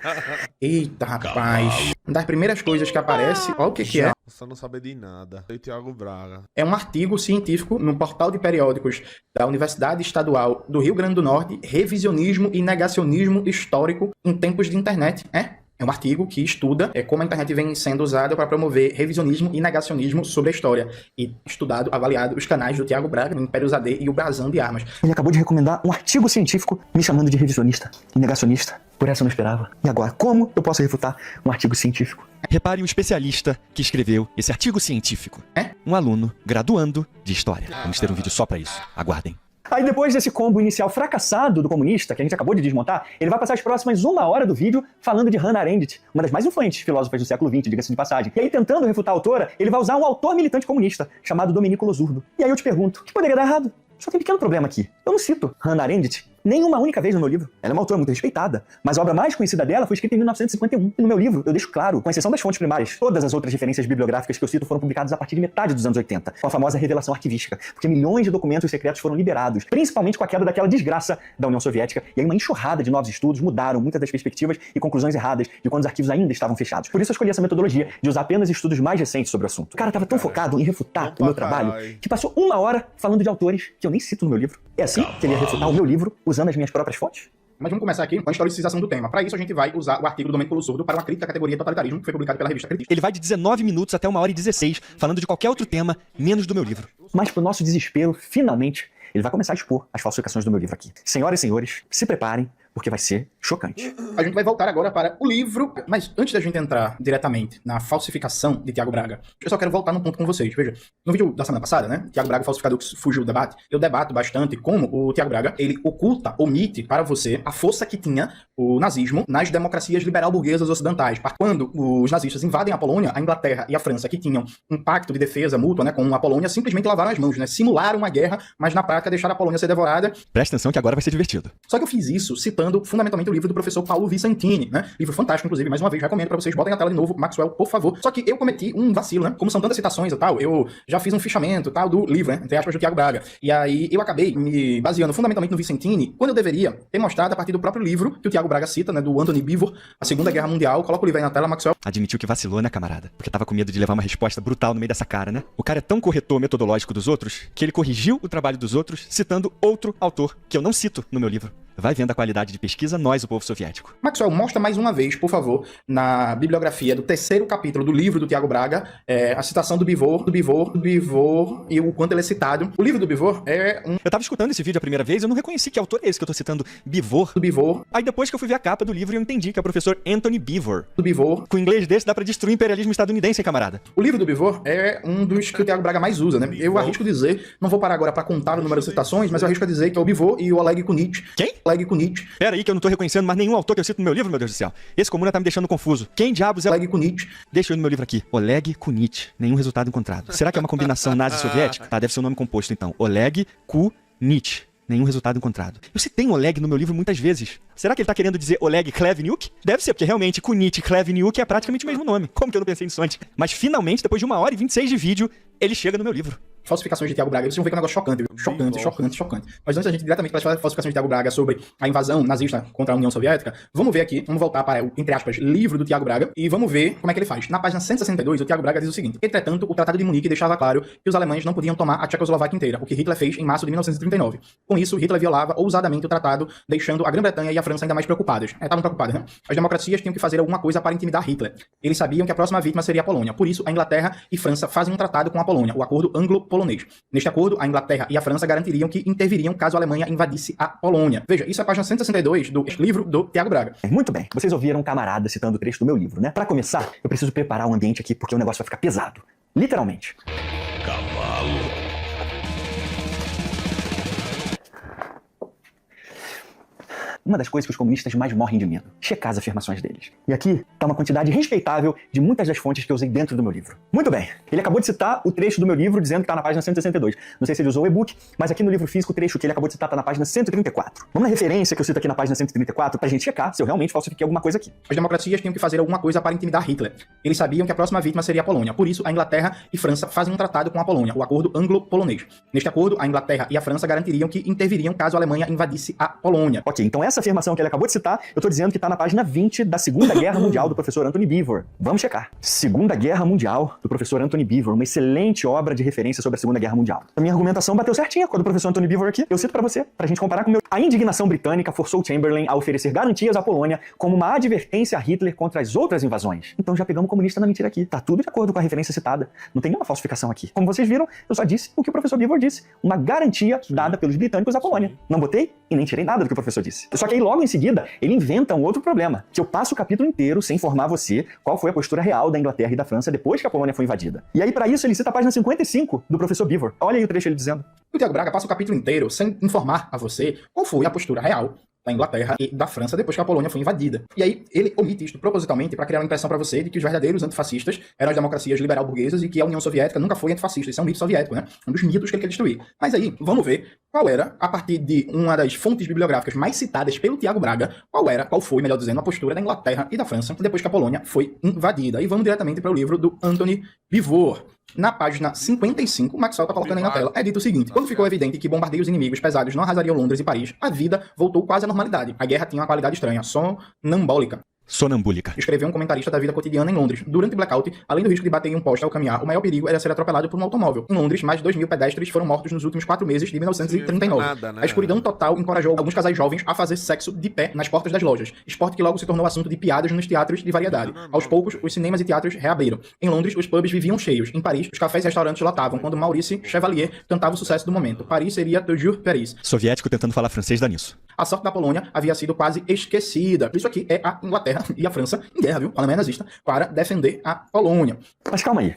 Eita, rapaz. Uma das primeiras coisas que aparece, olha o que é. Você não sabe de nada. E Tiago Braga. É um artigo científico no portal de periódicos da Universidade Estadual do Rio Grande do Norte, Revisionismo e Negacionismo Histórico em Tempos de Internet. É um artigo que estuda como a internet vem sendo usada para promover revisionismo e negacionismo sobre a história. E estudado, avaliado os canais do Tiago Braga, o Impérios AD e o Brasão de Armas. Ele acabou de recomendar um artigo científico me chamando de revisionista e negacionista. Por essa eu não esperava. E agora, como eu posso refutar um artigo científico? Repare o especialista que escreveu esse artigo científico. Um aluno graduando de História. Vamos ter um vídeo só pra isso. Aguardem. Aí depois desse combo inicial fracassado do comunista, que a gente acabou de desmontar, ele vai passar as próximas 1 hora do vídeo falando de Hannah Arendt, uma das mais influentes filósofas do século XX, diga-se de passagem. E aí, tentando refutar a autora, ele vai usar um autor militante comunista, chamado Domenico Losurdo. E aí eu te pergunto, o que poderia dar errado? Só tem um pequeno problema aqui. Eu não cito Hannah Arendt nem uma única vez no meu livro. Ela é uma autora muito respeitada, mas a obra mais conhecida dela foi escrita em 1951. E no meu livro, eu deixo claro, com exceção das fontes primárias, todas as outras referências bibliográficas que eu cito foram publicadas a partir de metade dos anos 80, com a famosa revelação arquivística, porque milhões de documentos secretos foram liberados, principalmente com a queda daquela desgraça da União Soviética, e aí uma enxurrada de novos estudos mudaram muitas das perspectivas e conclusões erradas de quando os arquivos ainda estavam fechados. Por isso eu escolhi essa metodologia de usar apenas estudos mais recentes sobre o assunto. O cara tava tão focado em refutar o meu trabalho que passou 1 hora falando de autores que eu nem cito no meu livro. É assim que ele ia refutar o meu livro usando as minhas próprias fontes? Mas vamos começar aqui com a historicização do tema. Para isso, a gente vai usar o artigo do Domenico Losurdo para uma crítica à categoria totalitarismo, que foi publicado pela revista Crítica. Ele vai de 19 minutos até 1h16, falando de qualquer outro tema, menos do meu livro. Mas pro nosso desespero, finalmente, ele vai começar a expor as falsificações do meu livro aqui. Senhoras e senhores, se preparem, porque vai ser chocante. A gente vai voltar agora para o livro, mas antes da gente entrar diretamente na falsificação de Tiago Braga, eu só quero voltar num ponto com vocês. Veja, no vídeo da semana passada, né, Tiago Braga falsificador que fugiu do debate, eu debato bastante como o Tiago Braga, ele oculta, omite para você a força que tinha o nazismo nas democracias liberal-burguesas ocidentais. Quando os nazistas invadem a Polônia, a Inglaterra e a França, que tinham um pacto de defesa mútua, né, com a Polônia, simplesmente lavaram as mãos, né, simularam uma guerra, mas na prática deixaram a Polônia ser devorada. Presta atenção que agora vai ser divertido. Só que eu fiz isso citando fundamentalmente o livro do professor Paulo Vicentini, né? Livro fantástico, inclusive, mais uma vez, recomendo pra vocês, botem na tela de novo, Maxwell, por favor. Só que eu cometi um vacilo, né? Como são tantas citações e tal, eu já fiz um fichamento, tal, do livro, né? Entre aspas, do Tiago Braga. E aí eu acabei me baseando fundamentalmente no Vicentini, quando eu deveria ter mostrado a partir do próprio livro que o Tiago Braga cita, né? Do Anthony Beevor, A Segunda Guerra Mundial. Coloca o livro aí na tela, Maxwell. Admitiu que vacilou, né, camarada? Porque tava com medo de levar uma resposta brutal no meio dessa cara, né? O cara é tão corretor metodológico dos outros que ele corrigiu o trabalho dos outros citando outro autor que eu não cito no meu livro. Vai vendo a qualidade de pesquisa, nós, o povo soviético. Maxwell, mostra mais uma vez, por favor, na bibliografia do 3º capítulo do livro do Tiago Braga, a citação do Beevor e o quanto ele é citado. O livro do Beevor é um... Eu tava escutando esse vídeo a primeira vez, eu não reconheci que autor é esse que eu tô citando, Beevor. Do Beevor. Aí depois que eu fui ver a capa do livro, eu entendi que é o professor Anthony Beevor. Do Beevor. Com inglês desse dá pra destruir o imperialismo estadunidense, hein, camarada? O livro do Beevor é um dos que o Tiago Braga mais usa, né? Eu arrisco dizer, não vou parar agora pra contar o número de citações, mas eu arrisco dizer que é o Beevor e o Oleg Kunitz. Quem? Oleg Kunitz. Pera aí que eu não tô reconhecendo mais nenhum autor que eu cito no meu livro, meu Deus do céu. Esse comuna tá me deixando confuso. Quem diabos é... Oleg Kunitz. Deixa eu ir no meu livro aqui. Oleg Kunitz. Nenhum resultado encontrado. Será que é uma combinação nazi-soviética? Tá, deve ser um nome composto então. Oleg Kunitz. Nenhum resultado encontrado. Eu citei Oleg no meu livro muitas vezes. Será que ele tá querendo dizer Oleg Klevniuk? Deve ser, porque realmente Kunitz e Klevniuk é praticamente o mesmo nome. Como que eu não pensei nisso antes? Mas finalmente, depois de 1h26 de vídeo, ele chega no meu livro. Falsificações de Tiago Braga, vocês vão ver que é um negócio chocante, viu? Chocante. Mas antes da gente ir diretamente para as falsificações de Tiago Braga sobre a invasão nazista contra a União Soviética, vamos ver aqui, vamos voltar para o, entre aspas, livro do Tiago Braga e vamos ver como é que ele faz. Na página 162, o Tiago Braga diz o seguinte: entretanto, o Tratado de Munique deixava claro que os alemães não podiam tomar a Tchecoslováquia inteira, o que Hitler fez em março de 1939. Com isso, Hitler violava ousadamente o tratado, deixando a Grã-Bretanha e a França ainda mais preocupadas. Estavam preocupadas, né? As democracias tinham que fazer alguma coisa para intimidar Hitler. Eles sabiam que a próxima vítima seria a Polônia. Por isso, a Inglaterra e França fazem um tratado com a Polônia, o Acordo Anglo-Polonês. Neste acordo, a Inglaterra e a França garantiriam que interviriam caso a Alemanha invadisse a Polônia. Veja, isso é a página 162 do livro do Tiago Braga. Muito bem, vocês ouviram um camarada citando o trecho do meu livro, né? Pra começar, eu preciso preparar o ambiente aqui porque o negócio vai ficar pesado. Literalmente. uma das coisas que os comunistas mais morrem de medo. Checar as afirmações deles. E aqui tá uma quantidade respeitável de muitas das fontes que eu usei dentro do meu livro. Muito bem, ele acabou de citar o trecho do meu livro dizendo que tá na página 162. Não sei se ele usou o e-book, mas aqui no livro físico o trecho que ele acabou de citar tá na página 134. Vamos na referência que eu cito aqui na página 134 pra gente checar se eu realmente falsifiquei alguma coisa aqui. As democracias tinham que fazer alguma coisa para intimidar Hitler. Eles sabiam que a próxima vítima seria a Polônia. Por isso, a Inglaterra e França fazem um tratado com a Polônia, o Acordo Anglo-Polonês. Neste acordo, a Inglaterra e a França garantiriam que interviriam caso a Alemanha invadisse a Polônia. Ok, então essa afirmação que ele acabou de citar, eu tô dizendo que tá na página 20 da Segunda Guerra Mundial do professor Anthony Beevor. Vamos checar. Segunda Guerra Mundial do professor Anthony Beevor, uma excelente obra de referência sobre a Segunda Guerra Mundial. A minha argumentação bateu certinha com a do professor Anthony Beevor aqui. Eu cito pra você, pra gente comparar com o meu. A indignação britânica forçou Chamberlain a oferecer garantias à Polônia como uma advertência a Hitler contra as outras invasões. Então já pegamos o comunista na mentira aqui. Tá tudo de acordo com a referência citada. Não tem nenhuma falsificação aqui. Como vocês viram, eu só disse o que o professor Beevor disse. Uma garantia dada pelos britânicos à Polônia. Não botei e nem tirei nada do que o professor disse. Só que aí logo em seguida, ele inventa um outro problema. Que eu passo o capítulo inteiro sem informar você qual foi a postura real da Inglaterra e da França depois que a Polônia foi invadida. E aí para isso ele cita a página 55 do professor Beevor. Olha aí o trecho ele dizendo. O Tiago Braga passa o capítulo inteiro sem informar a você qual foi a postura real da Inglaterra e da França depois que a Polônia foi invadida. E aí ele omite isto propositalmente para criar uma impressão para você de que os verdadeiros antifascistas eram as democracias liberal-burguesas e que a União Soviética nunca foi antifascista. Isso é um mito soviético, né? Um dos mitos que ele quer destruir. Mas aí, vamos ver qual era, a partir de uma das fontes bibliográficas mais citadas pelo Tiago Braga, qual foi, melhor dizendo, a postura da Inglaterra e da França depois que a Polônia foi invadida. E vamos diretamente para o livro do Anthony Beevor. Na página 55, o Maxwell está colocando aí na tela, é dito o seguinte: quando ficou evidente que bombardeios inimigos pesados não arrasariam Londres e Paris, a vida voltou quase à normalidade. A guerra tinha uma qualidade estranha, sonambólica. Escreveu um comentarista da vida cotidiana em Londres. Durante blackout, além do risco de bater em um poste ao caminhar, o maior perigo era ser atropelado por um automóvel. Em Londres, mais de 2.000 pedestres foram mortos nos últimos 4 meses de 1939. A escuridão total encorajou alguns casais jovens a fazer sexo de pé nas portas das lojas, esporte que logo se tornou assunto de piadas nos teatros de variedade. Aos poucos, os cinemas e teatros reabriram. Em Londres, os pubs viviam cheios. Em Paris, os cafés e restaurantes lotavam quando Maurice Chevalier cantava o sucesso do momento. Paris seria Toujours Paris. Soviético tentando falar francês dá nisso. A sorte da Polônia havia sido quase esquecida. Isso aqui é a Inglaterra e a França em guerra, viu? A Alemanha nazista, para defender a Polônia. Mas calma aí.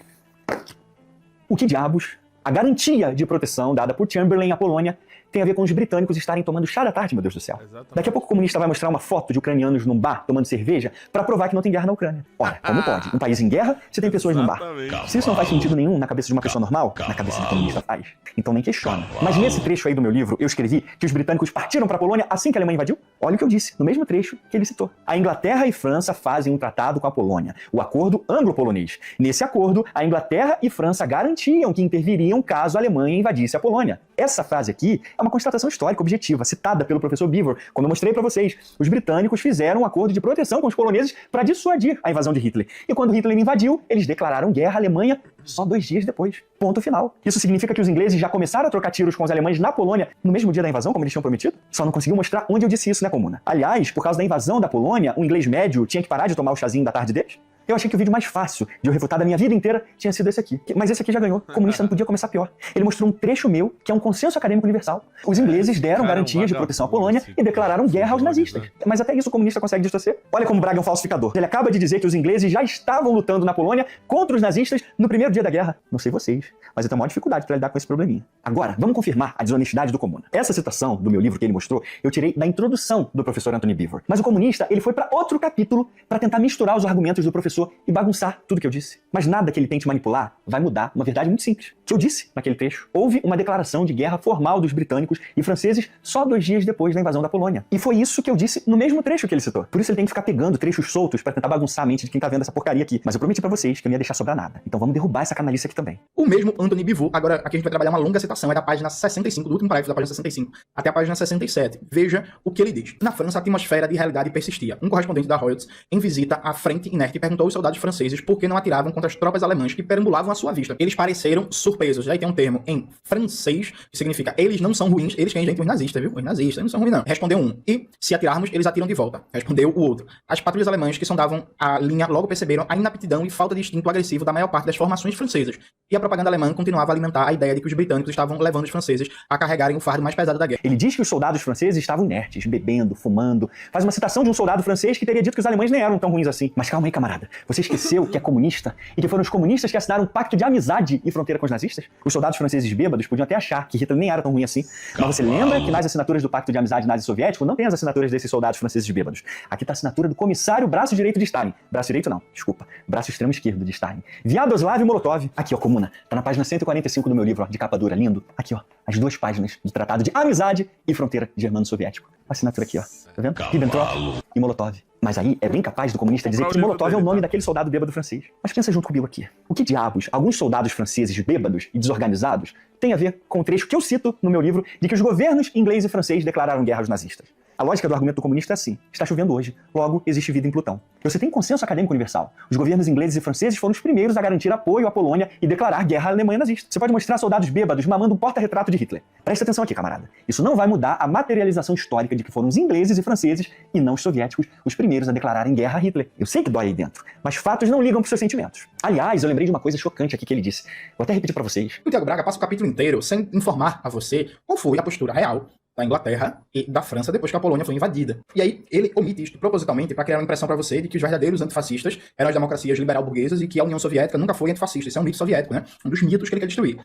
O que diabos a garantia de proteção dada por Chamberlain à Polônia tem a ver com os britânicos estarem tomando chá da tarde, meu Deus do céu. Exatamente. Daqui a pouco o comunista vai mostrar uma foto de ucranianos num bar tomando cerveja pra provar que não tem guerra na Ucrânia. Ora, como pode? Um país em guerra, se tem pessoas num bar. Se isso não faz sentido nenhum na cabeça de uma pessoa normal, na cabeça do comunista faz. Então nem questiona. Mas nesse trecho aí do meu livro, eu escrevi que os britânicos partiram pra Polônia assim que a Alemanha invadiu? Olha o que eu disse, no mesmo trecho que ele citou. A Inglaterra e França fazem um tratado com a Polônia, o Acordo Anglo-Polonês. Nesse acordo, a Inglaterra e França garantiam que interviriam caso a Alemanha invadisse a Polônia. Essa frase aqui é uma constatação histórica objetiva, citada pelo professor Beevor, como eu mostrei pra vocês. Os britânicos fizeram um acordo de proteção com os poloneses para dissuadir a invasão de Hitler. E quando Hitler invadiu, eles declararam guerra à Alemanha só 2 dias depois. Ponto final. Isso significa que os ingleses já começaram a trocar tiros com os alemães na Polônia no mesmo dia da invasão, como eles tinham prometido? Só não conseguiu mostrar onde eu disse isso, né, Comuna? Aliás, por causa da invasão da Polônia, o inglês médio tinha que parar de tomar o chazinho da tarde deles? Eu achei que o vídeo mais fácil de eu refutar da minha vida inteira tinha sido esse aqui. Mas esse aqui já ganhou. O comunista não podia começar pior. Ele mostrou um trecho meu, que é um consenso acadêmico universal. Os ingleses deram garantias de proteção à Polônia e declararam guerra aos nazistas. Mas até isso o comunista consegue distorcer. Olha como Braga é um falsificador. Ele acaba de dizer que os ingleses já estavam lutando na Polônia contra os nazistas no primeiro dia da guerra. Não sei vocês, mas eu tenho maior dificuldade para lidar com esse probleminha. Agora, vamos confirmar a desonestidade do Comuna. Essa citação do meu livro que ele mostrou, eu tirei da introdução do professor Anthony Beevor. Mas o comunista, ele foi para outro capítulo para tentar misturar os argumentos do professor e bagunçar tudo que eu disse. Mas nada que ele tente manipular vai mudar uma verdade muito simples. Que eu disse naquele trecho. Houve uma declaração de guerra formal dos britânicos e franceses só 2 dias depois da invasão da Polônia. E foi isso que eu disse no mesmo trecho que ele citou. Por isso ele tem que ficar pegando trechos soltos para tentar bagunçar a mente de quem tá vendo essa porcaria aqui. Mas eu prometi pra vocês que eu não ia deixar sobrar nada. Então vamos derrubar essa canalice aqui também. O mesmo Anthony Beevor, agora aqui a gente vai trabalhar uma longa citação, é da página 65, do último parágrafo da página 65, até a página 67. Veja o que ele diz. Na França, a atmosfera de realidade persistia. Um correspondente da Reuters, em visita à frente inerte, perguntou aos soldados franceses por que não atiravam contra as tropas alemãs que perambulavam à sua vista. Eles pareceram surpresos. Aí tem um termo em francês que significa eles não são ruins, eles quem, gente? Os nazistas, viu? Os nazistas não são ruins, não. Respondeu um. E se atirarmos, eles atiram de volta. Respondeu o outro. As patrulhas alemãs que sondavam a linha logo perceberam a inaptidão e falta de instinto agressivo da maior parte das formações francesas. E a propaganda alemã continuava a alimentar a ideia de que os britânicos estavam levando os franceses a carregarem o fardo mais pesado da guerra. Ele diz que os soldados franceses estavam inertes, bebendo, fumando. Faz uma citação de um soldado francês que teria dito que os alemães nem eram tão ruins assim. Mas calma aí, camarada. Você esqueceu que é comunista e que foram os comunistas que assinaram um pacto de amizade e fronteira com os nazistas? Os soldados franceses bêbados podiam até achar que Hitler nem era tão ruim assim, mas você lembra que nas assinaturas do pacto de amizade nazi-soviético não tem as assinaturas desses soldados franceses bêbados. Aqui está a assinatura do comissário braço direito de Stalin. Braço direito não, desculpa. Braço extremo esquerdo de Stalin. Viadoslav Molotov. Aqui, ó, comuna. Tá na página 145 do meu livro, ó, de capa dura, lindo. Aqui, ó, as 2 páginas do Tratado de Amizade e Fronteira Germano-Soviético. A assinatura aqui, ó. Tá vendo? Ribbentrop e Molotov. Mas aí é bem capaz do comunista dizer que Molotov é o nome daquele soldado bêbado francês. Mas pensa junto comigo aqui. O que diabos alguns soldados franceses bêbados e desorganizados tem a ver com o trecho que eu cito no meu livro de que os governos inglês e francês declararam guerra aos nazistas? A lógica do argumento do comunista é assim. Está chovendo hoje, logo existe vida em Plutão. Você tem consenso acadêmico universal. Os governos ingleses e franceses foram os primeiros a garantir apoio à Polônia e declarar guerra à Alemanha nazista. Você pode mostrar soldados bêbados mamando um porta-retrato de Hitler. Presta atenção aqui, camarada. Isso não vai mudar a materialização histórica de que foram os ingleses e franceses, e não os soviéticos, os primeiros a declararem guerra a Hitler. Eu sei que dói aí dentro, mas fatos não ligam para os seus sentimentos. Aliás, eu lembrei de uma coisa chocante aqui que ele disse. Vou até repetir para vocês. O Tiago Braga passa o capítulo inteiro sem informar a você qual foi a postura real da Inglaterra e da França depois que a Polônia foi invadida. E aí ele omite isto propositalmente para criar uma impressão para você de que os verdadeiros antifascistas eram as democracias liberal-burguesas e que a União Soviética nunca foi antifascista. Isso é um mito soviético, né? Um dos mitos que ele quer destruir.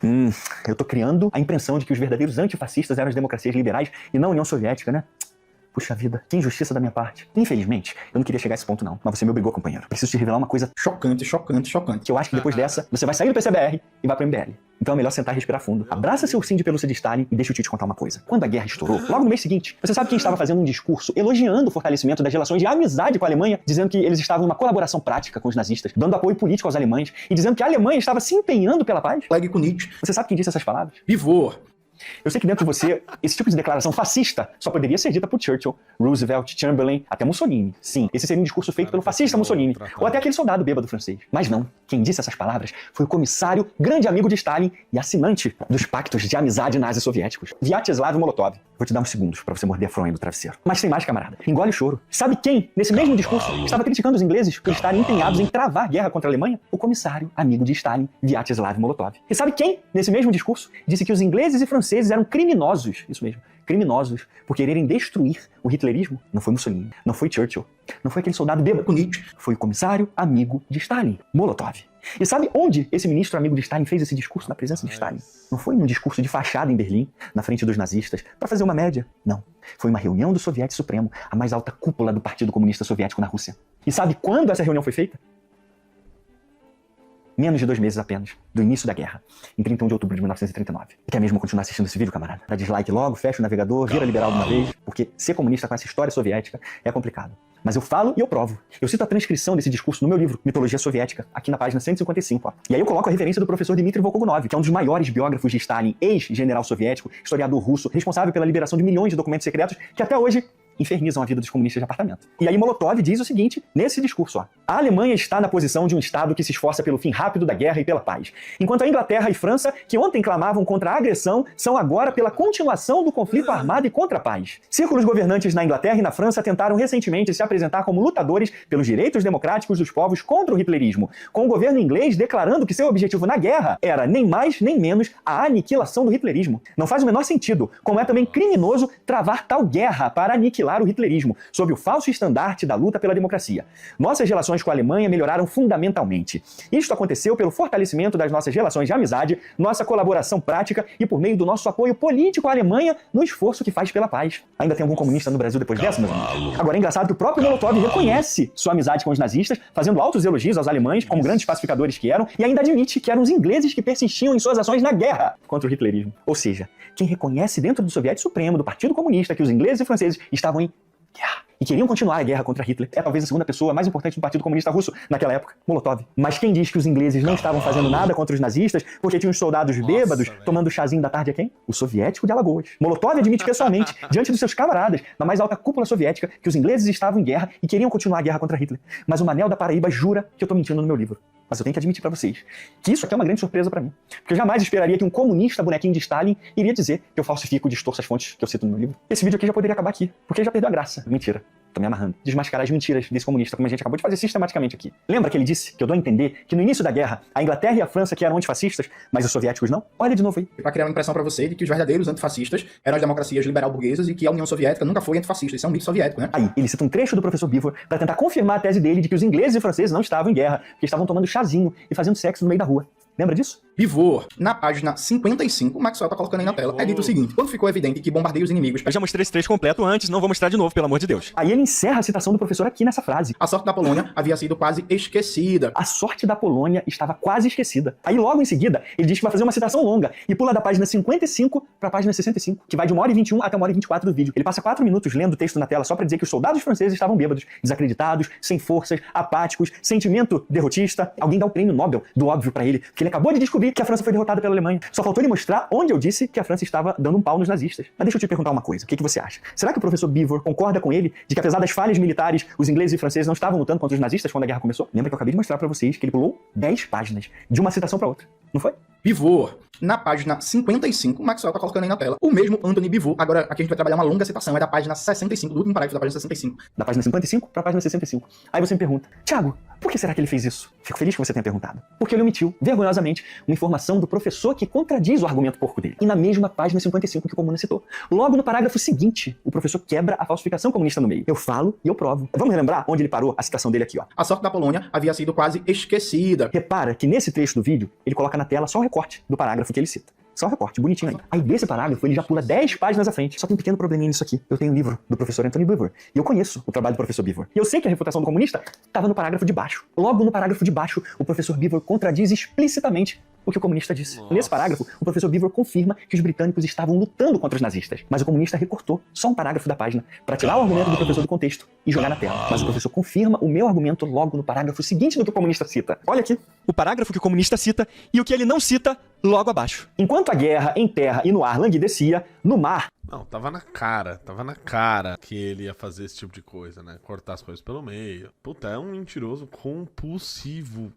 Eu tô criando a impressão de que os verdadeiros antifascistas eram as democracias liberais e não a União Soviética, né? Puxa vida, que injustiça da minha parte. Infelizmente, eu não queria chegar a esse ponto não, mas você me obrigou, companheiro. Preciso te revelar uma coisa chocante, chocante, chocante. que eu acho que depois dessa, você vai sair do PCBR e vai pro MBL. Então é melhor sentar e respirar fundo. Abraça seu ursinho de pelúcia de Stalin e deixa eu te contar uma coisa. Quando a guerra estourou, logo no mês seguinte, você sabe quem estava fazendo um discurso elogiando o fortalecimento das relações de amizade com a Alemanha, dizendo que eles estavam em uma colaboração prática com os nazistas, dando apoio político aos alemães e dizendo que a Alemanha estava se empenhando pela paz? Oleg Kunitz. Você sabe quem disse essas palavras? Pivô. Eu sei que dentro de você, esse tipo de declaração fascista só poderia ser dita por Churchill, Roosevelt, Chamberlain, até Mussolini. Sim, esse seria um discurso feito pelo fascista Mussolini, ou até aquele soldado bêbado francês. Mas não, quem disse essas palavras foi o comissário, grande amigo de Stalin e assinante dos pactos de amizade nazi-soviéticos, Vyacheslav Molotov. Vou te dar uns segundos pra você morder a fronha do travesseiro. Mas tem mais, camarada. Engole o choro. Sabe quem, nesse mesmo discurso, estava criticando os ingleses por estarem empenhados em travar guerra contra a Alemanha? O comissário, amigo de Stalin, Vyacheslav Molotov. E sabe quem, nesse mesmo discurso, disse que os ingleses e franceses eram criminosos, isso mesmo, criminosos, por quererem destruir o hitlerismo? Não foi Mussolini, não foi Churchill, não foi aquele soldado bêbado, foi o comissário amigo de Stalin, Molotov. E sabe onde esse ministro amigo de Stalin fez esse discurso na presença de Stalin? Não foi num discurso de fachada em Berlim, na frente dos nazistas, para fazer uma média. Não. Foi uma reunião do Soviético Supremo, a mais alta cúpula do Partido Comunista Soviético na Rússia. E sabe quando essa reunião foi feita? Menos de 2 meses apenas, do início da guerra, em 31 de outubro de 1939. E quer mesmo continuar assistindo esse vídeo, camarada? Dá dislike logo, fecha o navegador, vira liberal de uma vez, porque ser comunista com essa história soviética é complicado. Mas eu falo e eu provo. Eu cito a transcrição desse discurso no meu livro, Mitologia Soviética, aqui na página 155. Ó. E aí eu coloco a referência do professor Dmitry Volkogonov, que é um dos maiores biógrafos de Stalin, ex-general soviético, historiador russo, responsável pela liberação de milhões de documentos secretos, que até hoje infernizam a vida dos comunistas de apartamento. E aí Molotov diz o seguinte, nesse discurso, ó. A Alemanha está na posição de um Estado que se esforça pelo fim rápido da guerra e pela paz. Enquanto a Inglaterra e França, que ontem clamavam contra a agressão, são agora pela continuação do conflito armado e contra a paz. Círculos governantes na Inglaterra e na França tentaram recentemente se apresentar como lutadores pelos direitos democráticos dos povos contra o hitlerismo, com o governo inglês declarando que seu objetivo na guerra era nem mais nem menos a aniquilação do hitlerismo. Não faz o menor sentido, como é também criminoso travar tal guerra para aniquilar o hitlerismo, sob o falso estandarte da luta pela democracia. Nossas relações com a Alemanha melhoraram fundamentalmente. Isto aconteceu pelo fortalecimento das nossas relações de amizade, nossa colaboração prática e por meio do nosso apoio político à Alemanha no esforço que faz pela paz. Ainda tem algum comunista no Brasil depois dessa, meus amigos? Agora é engraçado que o próprio Molotov reconhece sua amizade com os nazistas, fazendo altos elogios aos alemães como grandes pacificadores que eram, e ainda admite que eram os ingleses que persistiam em suas ações na guerra contra o hitlerismo. Ou seja, quem reconhece dentro do Soviético Supremo, do Partido Comunista, que os ingleses e franceses estavam em guerra e queriam continuar a guerra contra Hitler, é talvez a segunda pessoa mais importante do Partido Comunista Russo naquela época, Molotov. Mas quem diz que os ingleses não estavam fazendo nada contra os nazistas porque tinham os soldados bêbados tomando chazinho da tarde a quem? O soviético de Alagoas. Molotov admite pessoalmente, diante dos seus camaradas, na mais alta cúpula soviética, que os ingleses estavam em guerra e queriam continuar a guerra contra Hitler. Mas o Manel da Paraíba jura que eu tô mentindo no meu livro. Mas eu tenho que admitir pra vocês que isso aqui é uma grande surpresa pra mim. Porque eu jamais esperaria que um comunista bonequinho de Stalin iria dizer que eu falsifico e distorço as fontes que eu cito no meu livro. Esse vídeo aqui já poderia acabar aqui, porque já perdeu a graça. Mentira. tô me amarrando, desmascarar as mentiras desse comunista, como a gente acabou de fazer sistematicamente aqui. Lembra que ele disse, que eu dou a entender, que no início da guerra, a Inglaterra e a França que eram antifascistas, mas os soviéticos não? Olha de novo aí. Pra criar uma impressão pra você de que os verdadeiros antifascistas eram as democracias liberal-burguesas e que a União Soviética nunca foi antifascista. Isso é um mito soviético, né? Aí, ele cita um trecho do professor Beevor para tentar confirmar a tese dele de que os ingleses e franceses não estavam em guerra, porque estavam tomando chazinho e fazendo sexo no meio da rua. Lembra disso? Beevor, na página 55, o Maxwell tá colocando aí na tela, é dito o seguinte: quando ficou evidente que bombardeios inimigos... Eu já mostrei esse trecho completo antes, não vou mostrar de novo, pelo amor de Deus. Aí ele encerra a citação do professor aqui nessa frase. A sorte da Polônia havia sido quase esquecida. A sorte da Polônia estava quase esquecida. Aí logo em seguida, ele diz que vai fazer uma citação longa e pula da página 55 para a página 65, que vai de 1h21 até 1h24 do vídeo. Ele passa 4 minutos lendo o texto na tela só para dizer que os soldados franceses estavam bêbados, desacreditados, sem forças, apáticos, sentimento derrotista. Alguém dá o prêmio Nobel do óbvio para ele, que ele acabou de descobrir que a França foi derrotada pela Alemanha. Só faltou ele mostrar onde eu disse que a França estava dando um pau nos nazistas. Mas deixa eu te perguntar uma coisa, o que você acha? Será que o professor Beevor concorda com ele de que apesar das falhas militares, os ingleses e franceses não estavam lutando contra os nazistas quando a guerra começou? Lembra que eu acabei de mostrar pra vocês que ele pulou 10 páginas de uma citação pra outra, não foi? Beevor, na página 55, o Maxwell tá colocando aí na tela, o mesmo Anthony Beevor. Agora aqui a gente vai trabalhar uma longa citação, é da página 65, do último parágrafo da página 65. Da página 55 pra página 65. Aí você me pergunta, Thiago, por que será que ele fez isso? Fico feliz que você tenha perguntado. Porque ele omitiu, vergonhosamente, uma informação do professor que contradiz o argumento porco dele. E na mesma página 55 que o Comuna citou. Logo no parágrafo seguinte, o professor quebra a falsificação comunista no meio. Eu falo e eu provo. Vamos relembrar onde ele parou a citação dele aqui, ó. A sorte da Polônia havia sido quase esquecida. Repara que nesse trecho do vídeo, ele coloca na tela só o recorte do parágrafo que ele cita. Só um recorte, bonitinho aí. Aí desse parágrafo ele já pula 10 páginas à frente. Só tem um pequeno probleminha nisso aqui. Eu tenho um livro do professor Anthony Beevor. E eu conheço o trabalho do professor Beevor. E eu sei que a refutação do comunista estava no parágrafo de baixo. Logo no parágrafo de baixo, o professor Beevor contradiz explicitamente o que o comunista disse. Nossa. Nesse parágrafo, o professor Beevor confirma que os britânicos estavam lutando contra os nazistas. Mas o comunista recortou só um parágrafo da página para tirar o argumento do professor do contexto e jogar na tela. Mas o professor confirma o meu argumento logo no parágrafo seguinte do que o comunista cita. Olha aqui. O parágrafo que o comunista cita e o que ele não cita logo abaixo. Enquanto a guerra em terra e no ar languidecia, no mar... Não, tava na cara que ele ia fazer esse tipo de coisa, né? Cortar as coisas pelo meio. Puta, é um mentiroso compulsivo,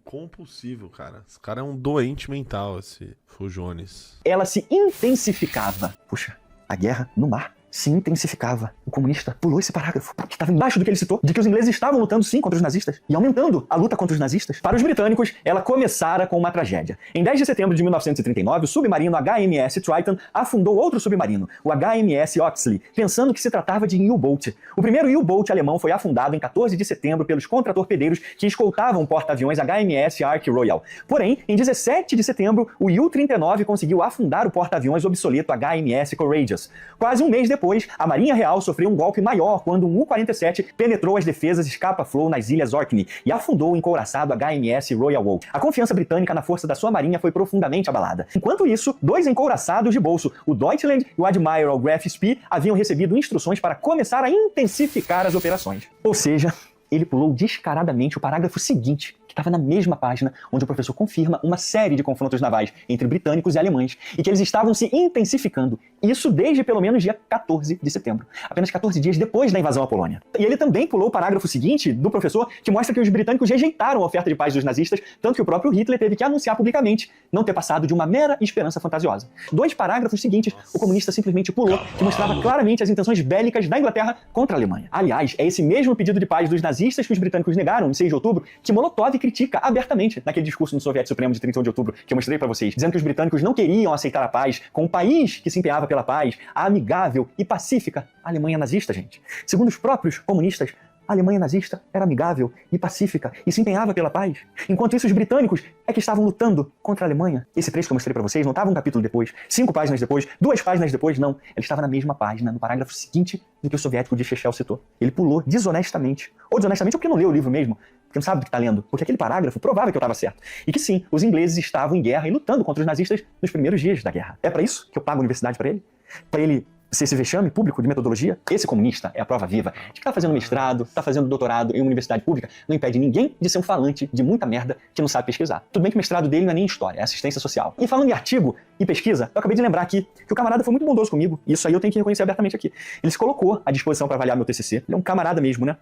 cara. Esse cara é um doente mental, esse Fujones. Ela se intensificava. Puxa, a guerra no mar se intensificava. O comunista pulou esse parágrafo, que estava embaixo do que ele citou, de que os ingleses estavam lutando sim contra os nazistas, e aumentando a luta contra os nazistas. Para os britânicos, ela começara com uma tragédia. Em 10 de setembro de 1939, o submarino HMS Triton afundou outro submarino, o HMS Oxley, pensando que se tratava de U-Boat. O primeiro U-Boat alemão foi afundado em 14 de setembro pelos contratorpedeiros que escoltavam o porta-aviões HMS Ark Royal. Porém, em 17 de setembro, o U-39 conseguiu afundar o porta-aviões obsoleto HMS Courageous. Quase um mês depois, a Marinha Real sofreu um golpe maior quando um U-47 penetrou as defesas Scapa-Flow nas Ilhas Orkney e afundou o encouraçado HMS Royal Oak. A confiança britânica na força da sua marinha foi profundamente abalada. Enquanto isso, 2 encouraçados de bolso, o Deutschland e o Admiral Graf Spee, haviam recebido instruções para começar a intensificar as operações. Ou seja, ele pulou descaradamente o parágrafo seguinte, que estava na mesma página, onde o professor confirma uma série de confrontos navais entre britânicos e alemães, e que eles estavam se intensificando. Isso desde pelo menos dia 14 de setembro, apenas 14 dias depois da invasão à Polônia. E ele também pulou o parágrafo seguinte do professor, que mostra que os britânicos rejeitaram a oferta de paz dos nazistas, tanto que o próprio Hitler teve que anunciar publicamente não ter passado de uma mera esperança fantasiosa. 2 parágrafos seguintes, o comunista simplesmente pulou, que mostrava claramente as intenções bélicas da Inglaterra contra a Alemanha. Aliás, é esse mesmo pedido de paz dos nazistas que os britânicos negaram em 6 de outubro, que Molotov critica abertamente naquele discurso no Soviético Supremo de 31 de outubro que eu mostrei pra vocês, dizendo que os britânicos não queriam aceitar a paz com um país que se empenhava pela paz, a amigável e pacífica Alemanha nazista, gente. Segundo os próprios comunistas, a Alemanha nazista era amigável e pacífica e se empenhava pela paz. Enquanto isso, os britânicos é que estavam lutando contra a Alemanha. Esse trecho que eu mostrei pra vocês não estava um capítulo depois, 5 páginas depois, 2 páginas depois, não. Ele estava na mesma página, no parágrafo seguinte do que o soviético de Chechel citou. Ele pulou desonestamente. Ou desonestamente, ou porque não leu o livro mesmo. Porque não sabe do que está lendo. Porque aquele parágrafo provava que eu estava certo. E que sim, os ingleses estavam em guerra e lutando contra os nazistas nos primeiros dias da guerra. É para isso que eu pago a universidade para ele? Para ele ser esse vexame público de metodologia? Esse comunista é a prova viva de que está fazendo mestrado, está fazendo doutorado em uma universidade pública, não impede ninguém de ser um falante de muita merda que não sabe pesquisar. Tudo bem que o mestrado dele não é nem história, é assistência social. E falando em artigo e pesquisa, eu acabei de lembrar aqui que o camarada foi muito bondoso comigo, e isso aí eu tenho que reconhecer abertamente aqui. Ele se colocou à disposição para avaliar meu TCC, ele é um camarada mesmo, né?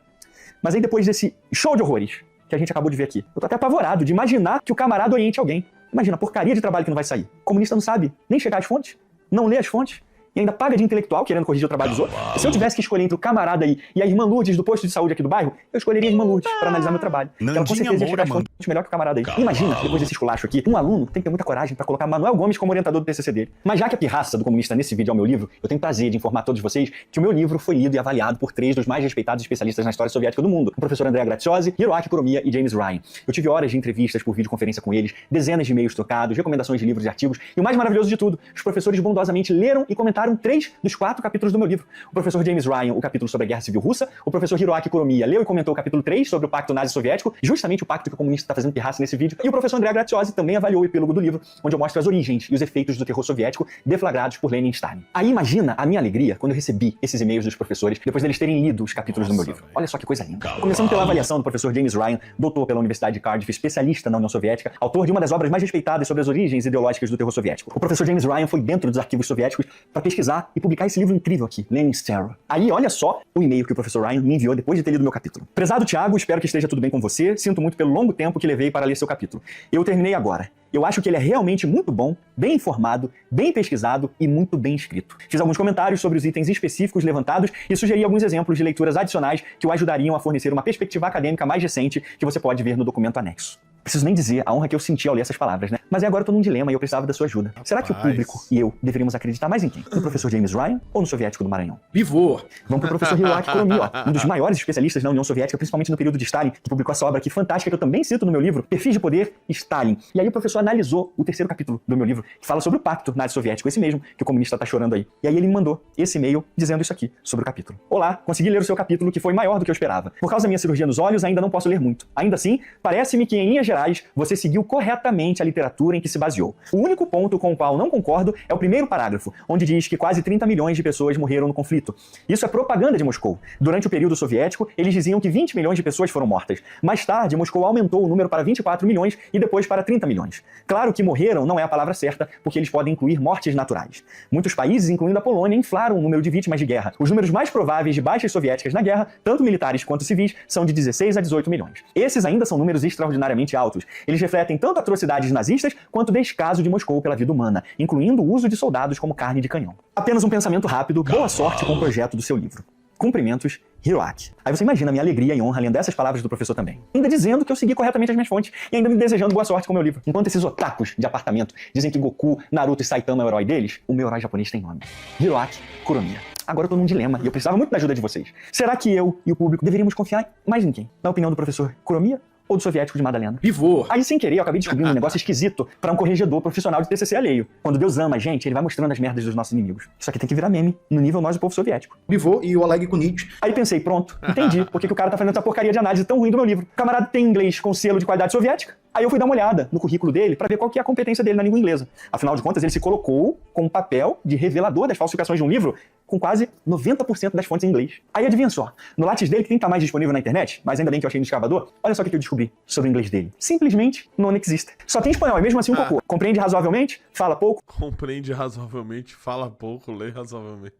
Mas aí depois desse show de horrores que a gente acabou de ver aqui, eu tô até apavorado de imaginar que o camarada oriente alguém. Imagina, a porcaria de trabalho que não vai sair. O comunista não sabe nem chegar às fontes, não lê as fontes, e ainda paga de intelectual querendo corrigir o trabalho dos outros. Se eu tivesse que escolher entre o camarada aí e a irmã Lourdes do posto de saúde aqui do bairro, eu escolheria a irmã Lourdes para analisar meu trabalho. Ela com certeza ia chegar às fontes melhor que o camarada aí. Imagina, depois desse esculacho aqui, um aluno tem que ter muita coragem para colocar Manuel Gomes como orientador do TCC dele. Mas já que a pirraça do comunista nesse vídeo é o meu livro, eu tenho prazer de informar a todos vocês que o meu livro foi lido e avaliado por 3 dos mais respeitados especialistas na história soviética do mundo: o professor Andrea Graziosi, Hiroaki Kuromiya e James Ryan. Eu tive horas de entrevistas por videoconferência com eles, dezenas de e-mails trocados, recomendações de livros e artigos, e o mais maravilhoso de tudo, os professores bondosamente leram e comentaram 3 dos 4 capítulos do meu livro. O professor James Ryan, o capítulo sobre a Guerra Civil Russa; o professor Hiroaki Kuromiya leu e comentou o capítulo 3 sobre o Pacto Nazi-Soviético, justamente o pacto que o comunista está fazendo pirraça nesse vídeo; e o professor Andrea Graziosi também avaliou o epílogo do livro, onde eu mostro as origens e os efeitos do terror soviético deflagrados por Lenin e Stalin. Aí imagina a minha alegria quando eu recebi esses e-mails dos professores, depois deles terem lido os capítulos do meu livro. Olha só que coisa linda. Começando pela avaliação do professor James Ryan, doutor pela Universidade de Cardiff, especialista na União Soviética, autor de uma das obras mais respeitadas sobre as origens ideológicas do terror soviético. O professor James Ryan foi dentro dos arquivos soviéticos para pesquisar e publicar esse livro incrível aqui, Lenin's Terror. Aí olha só o e-mail que o professor Ryan me enviou depois de ter lido meu capítulo. Prezado Thiago, espero que esteja tudo bem com você. Sinto muito pelo longo tempo que levei para ler seu capítulo. Eu terminei agora. Eu acho que ele é realmente muito bom, bem informado, bem pesquisado e muito bem escrito. Fiz alguns comentários sobre os itens específicos levantados e sugeri alguns exemplos de leituras adicionais que o ajudariam a fornecer uma perspectiva acadêmica mais recente que você pode ver no documento anexo. Preciso nem dizer a honra que eu senti ao ler essas palavras, né? Mas agora eu tô num dilema e eu precisava da sua ajuda. Será que o público e eu deveríamos acreditar mais em quem? No professor James Ryan ou no soviético do Maranhão? Pivô. Vamos pro professor Hiroaki Kuromiya, um dos maiores especialistas na União Soviética, principalmente no período de Stalin, que publicou essa obra aqui fantástica que eu também cito no meu livro, Perfis de Poder, Stalin. E aí o professor analisou o 3º capítulo do meu livro, que fala sobre o pacto nazi-soviético, esse mesmo que o comunista tá chorando aí. E aí ele me mandou esse e-mail dizendo isso aqui, sobre o capítulo. Olá, consegui ler o seu capítulo, que foi maior do que eu esperava. Por causa da minha cirurgia nos olhos, ainda não posso ler muito. Ainda assim, parece-me que, em linhas gerais, você seguiu corretamente a literatura em que se baseou. O único ponto com o qual não concordo é o primeiro parágrafo, onde diz que quase 30 milhões de pessoas morreram no conflito. Isso é propaganda de Moscou. Durante o período soviético, eles diziam que 20 milhões de pessoas foram mortas. Mais tarde, Moscou aumentou o número para 24 milhões e depois para 30 milhões. Claro que morreram não é a palavra certa, porque eles podem incluir mortes naturais. Muitos países, incluindo a Polônia, inflaram o número de vítimas de guerra. Os números mais prováveis de baixas soviéticas na guerra, tanto militares quanto civis, são de 16 a 18 milhões. Esses ainda são números extraordinariamente altos. Eles refletem tanto atrocidades nazistas quanto descaso de Moscou pela vida humana, incluindo o uso de soldados como carne de canhão. Apenas um pensamento rápido, boa sorte com o projeto do seu livro. Cumprimentos, Hiroaki. Aí você imagina a minha alegria e honra lendo essas palavras do professor também. Ainda dizendo que eu segui corretamente as minhas fontes e ainda me desejando boa sorte com o meu livro. Enquanto esses otakus de apartamento dizem que Goku, Naruto e Saitama é o herói deles, o meu herói japonês tem nome: Hiroaki Kuromiya. Agora eu tô num dilema e eu precisava muito da ajuda de vocês. Será que eu e o público deveríamos confiar mais em quem? Na opinião do professor Kuromiya ou do soviético de Madalena? Pivô. Aí, sem querer, eu acabei descobrindo um negócio esquisito pra um corregedor profissional de TCC alheio. Quando Deus ama a gente, ele vai mostrando as merdas dos nossos inimigos. Isso aqui tem que virar meme, no nível nós, o povo soviético. Pivô e o Oleg Kunitz. Aí pensei, pronto, entendi por que o cara tá fazendo essa porcaria de análise tão ruim do meu livro. O camarada tem inglês com selo de qualidade soviética. Aí eu fui dar uma olhada no currículo dele pra ver qual que é a competência dele na língua inglesa. Afinal de contas, ele se colocou com um papel de revelador das falsificações de um livro com quase 90% das fontes em inglês. Aí adivinha só, no Lattes dele, que tem que estar mais disponível na internet, mas ainda bem que eu achei no escavador, olha só o que eu descobri sobre o inglês dele. Simplesmente non existe. Só tem espanhol, e mesmo assim um cocô. Compreende razoavelmente, fala pouco. Compreende razoavelmente, fala pouco, lê razoavelmente.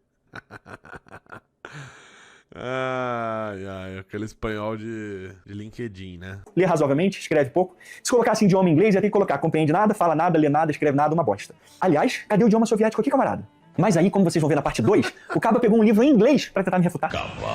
Ai, aquele espanhol de LinkedIn, né? Lê razoavelmente, escreve pouco. Se colocasse em idioma inglês, ia ter que colocar compreende nada, fala nada, lê nada, escreve nada, uma bosta. Aliás, cadê o idioma soviético aqui, camarada? Mas aí, como vocês vão ver na parte 2, o Caba pegou um livro em inglês pra tentar me refutar.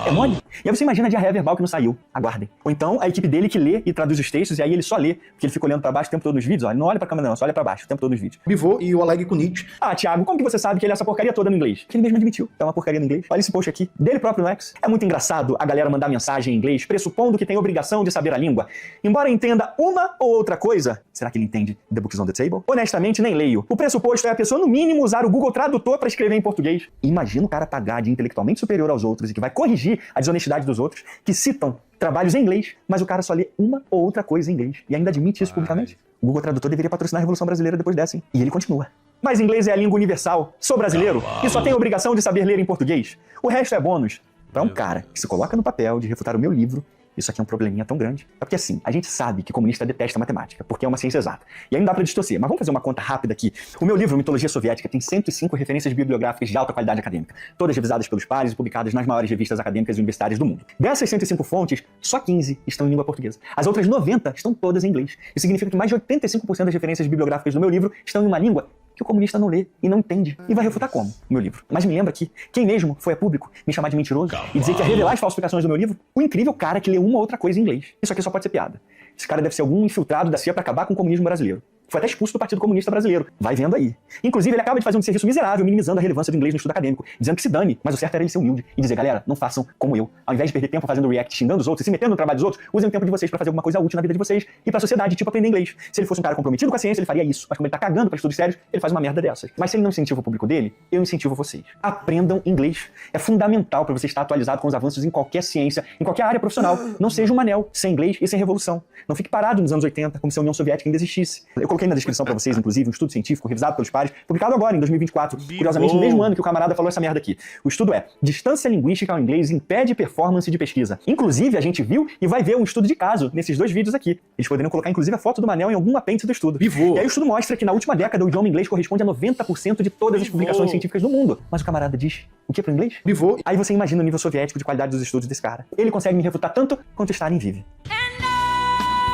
É mole? E aí você imagina a diarreia verbal que não saiu. Aguardem. Ou então, a equipe dele que lê e traduz os textos, e aí ele só lê, porque ele fica olhando pra baixo o tempo todo nos vídeos. Ó, ele não olha pra câmera não, só olha pra baixo o tempo todo nos vídeos. Pivô e o Oleg Kunitz. Ah, Thiago, como que você sabe que ele é essa porcaria toda no inglês? Que ele mesmo admitiu. É uma porcaria no inglês. Olha esse post aqui, dele próprio no X. É muito engraçado a galera mandar mensagem em inglês, pressupondo que tem obrigação de saber a língua. Embora entenda uma ou outra coisa, será que ele entende The Books on the Table? Honestamente, nem leio. O pressuposto é a pessoa, no mínimo, usar o Google Tradutor pra escrever em português. Imagina o cara pagar de intelectualmente superior aos outros e que vai corrigir a desonestidade dos outros, que citam trabalhos em inglês, mas o cara só lê uma ou outra coisa em inglês e ainda admite isso publicamente. O Google Tradutor deveria patrocinar a Revolução Brasileira depois dessa, hein? E ele continua. Mas inglês é a língua universal. Sou brasileiro e só tenho a obrigação de saber ler em português. O resto é bônus. Para um cara que se coloca no papel de refutar o meu livro, isso aqui é um probleminha tão grande. É porque assim, a gente sabe que comunista detesta matemática, porque é uma ciência exata. E aí não dá pra distorcer, mas vamos fazer uma conta rápida aqui. O meu livro, Mitologia Soviética, tem 105 referências bibliográficas de alta qualidade acadêmica, todas revisadas pelos pares e publicadas nas maiores revistas acadêmicas e universitárias do mundo. Dessas 105 fontes, só 15 estão em língua portuguesa. As outras 90 estão todas em inglês. Isso significa que mais de 85% das referências bibliográficas do meu livro estão em uma língua que o comunista não lê e não entende. E vai refutar como? O meu livro. Mas me lembra que quem mesmo foi a público me chamar de mentiroso e dizer que ia revelar as falsificações do meu livro? O incrível cara que lê uma ou outra coisa em inglês. Isso aqui só pode ser piada. Esse cara deve ser algum infiltrado da CIA pra acabar com o comunismo brasileiro. Foi até expulso do Partido Comunista Brasileiro. Vai vendo aí. Inclusive, ele acaba de fazer um serviço miserável, minimizando a relevância do inglês no estudo acadêmico, dizendo que se dane, mas o certo era ele ser humilde e dizer, galera, não façam como eu. Ao invés de perder tempo fazendo react, xingando os outros e se metendo no trabalho dos outros, usem o tempo de vocês pra fazer alguma coisa útil na vida de vocês e pra sociedade, tipo aprender inglês. Se ele fosse um cara comprometido com a ciência, ele faria isso. Mas como ele tá cagando pra estudos sérios, ele faz uma merda dessas. Mas se ele não incentiva o público dele, eu incentivo vocês. Aprendam inglês. É fundamental pra você estar atualizado com os avanços em qualquer ciência, em qualquer área profissional. Não seja um manel, sem inglês e sem revolução. Não fique parado nos anos 80, como se a União Soviética ainda existisse. Eu coloquei na descrição pra vocês, inclusive, um estudo científico revisado pelos pares, publicado agora, em 2024, curiosamente no mesmo ano que o camarada falou essa merda aqui. O estudo é Distância Linguística ao Inglês impede performance de pesquisa. Inclusive, a gente viu e vai ver um estudo de caso nesses dois vídeos aqui. Eles poderiam colocar, inclusive, a foto do Manel em algum apêndice do estudo. Pivô. E aí o estudo mostra que na última década o idioma inglês corresponde a 90% de todas as publicações científicas do mundo. Mas o camarada diz, o que pro inglês? Pivô. Aí você imagina o nível soviético de qualidade dos estudos desse cara. Ele consegue me refutar tanto quanto Stalin vive.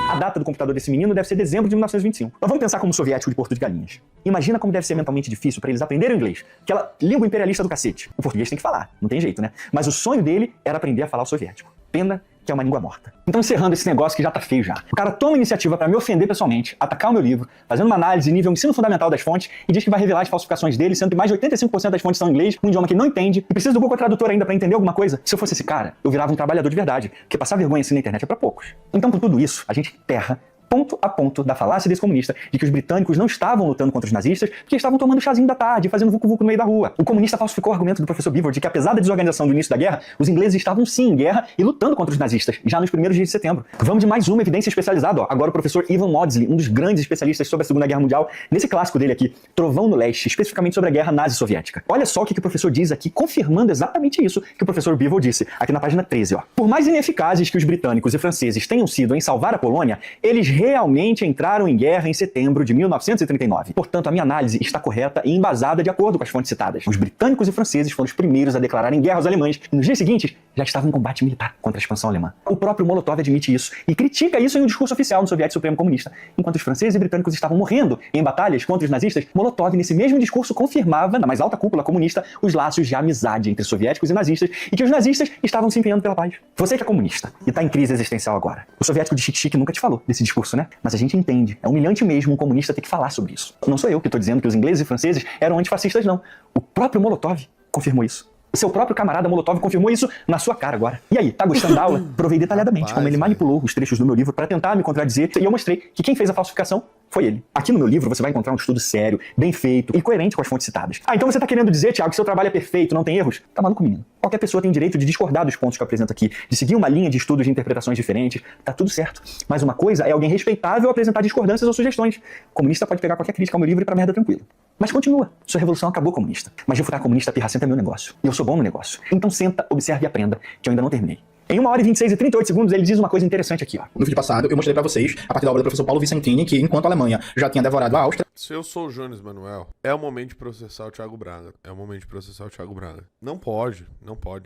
A data do computador desse menino deve ser dezembro de 1925. Mas vamos pensar como soviético de Porto de Galinhas. Imagina como deve ser mentalmente difícil pra eles aprenderem o inglês. Aquela língua imperialista do cacete. O português tem que falar, não tem jeito, né? Mas o sonho dele era aprender a falar o soviético. Pena que é uma língua morta. Então, encerrando esse negócio que já tá feio já. O cara toma a iniciativa pra me ofender pessoalmente, atacar o meu livro, fazendo uma análise nível ensino fundamental das fontes e diz que vai revelar as falsificações dele, sendo que mais de 85% das fontes são em inglês, um idioma que ele não entende, e precisa do Google Tradutor ainda pra entender alguma coisa. Se eu fosse esse cara, eu virava um trabalhador de verdade, porque passar vergonha assim na internet é pra poucos. Então, com tudo isso, a gente enterra ponto a ponto da falácia desse comunista de que os britânicos não estavam lutando contra os nazistas porque estavam tomando chazinho da tarde, fazendo vucu-vucu no meio da rua. O comunista falsificou o argumento do professor Beevor de que, apesar da desorganização do início da guerra, os ingleses estavam sim em guerra e lutando contra os nazistas, já nos primeiros dias de setembro. Vamos de mais uma evidência especializada, ó. Agora o professor Ivan Maudsley, um dos grandes especialistas sobre a Segunda Guerra Mundial, nesse clássico dele aqui, Trovão no Leste, especificamente sobre a guerra nazi-soviética. Olha só o que o professor diz aqui, confirmando exatamente isso que o professor Beevor disse, aqui na página 13, ó. Por mais ineficazes que os britânicos e franceses tenham sido em salvar a Polônia, eles realmente entraram em guerra em setembro de 1939. Portanto, a minha análise está correta e embasada de acordo com as fontes citadas. Os britânicos e franceses foram os primeiros a declararem guerra aos alemães e nos dias seguintes já estavam em combate militar contra a expansão alemã. O próprio Molotov admite isso e critica isso em um discurso oficial no Soviético Supremo Comunista. Enquanto os franceses e britânicos estavam morrendo em batalhas contra os nazistas, Molotov, nesse mesmo discurso, confirmava, na mais alta cúpula comunista, os laços de amizade entre soviéticos e nazistas e que os nazistas estavam se empenhando pela paz. Você que é comunista e está em crise existencial agora. O soviético de chique-chique nunca te falou desse discurso, né? Mas a gente entende. É humilhante mesmo um comunista ter que falar sobre isso. Não sou eu que estou dizendo que os ingleses e franceses eram antifascistas, não. O próprio Molotov confirmou isso. O seu próprio camarada Molotov confirmou isso na sua cara agora. E aí, tá gostando da aula? Provei detalhadamente como ele manipulou os trechos do meu livro para tentar me contradizer e eu mostrei que quem fez a falsificação foi ele. Aqui no meu livro você vai encontrar um estudo sério, bem feito e coerente com as fontes citadas. Ah, então você tá querendo dizer, Thiago, que seu trabalho é perfeito, não tem erros? Tá maluco, menino. Qualquer pessoa tem direito de discordar dos pontos que eu apresento aqui, de seguir uma linha de estudos de interpretações diferentes. Tá tudo certo. Mas uma coisa é alguém respeitável apresentar discordâncias ou sugestões. O comunista pode pegar qualquer crítica ao meu livro e ir pra merda tranquilo. Mas continua. Sua revolução acabou, comunista. Mas refutar comunista pirracento é meu negócio. E eu sou bom no negócio. Então senta, observe e aprenda, que eu ainda não terminei. Em 1 hora e 26 e 38 segundos, ele diz uma coisa interessante aqui, ó. No vídeo passado, eu mostrei pra vocês, a partir da obra do professor Paulo Vicentini, que enquanto a Alemanha já tinha devorado a Áustria... Se eu sou o Jones Manuel, é o momento de processar o Thiago Braga. É o momento de processar o Thiago Braga. Não pode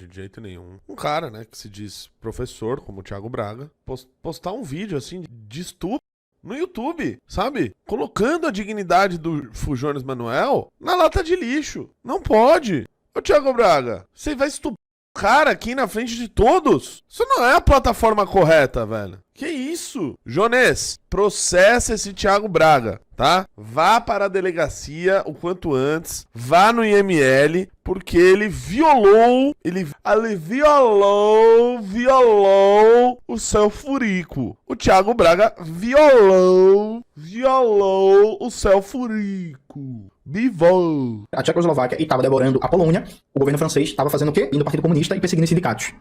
de jeito nenhum. Um cara, né, que se diz professor, como o Thiago Braga, postar um vídeo, assim, de estupro no YouTube, sabe? Colocando a dignidade do Jones Manuel na lata de lixo. Não pode. Ô, Thiago Braga, você vai estuprar cara aqui na frente de todos? Isso não é a plataforma correta, velho. Que isso? Jones, processa esse Thiago Braga, tá? Vá para a delegacia o quanto antes, vá no IML, porque ele violou o seu furico. O Thiago Braga violou o seu furico. Bivou. A Tchecoslováquia e estava devorando a Polônia, o governo francês estava fazendo o quê? Indo ao Partido Comunista e perseguindo sindicatos.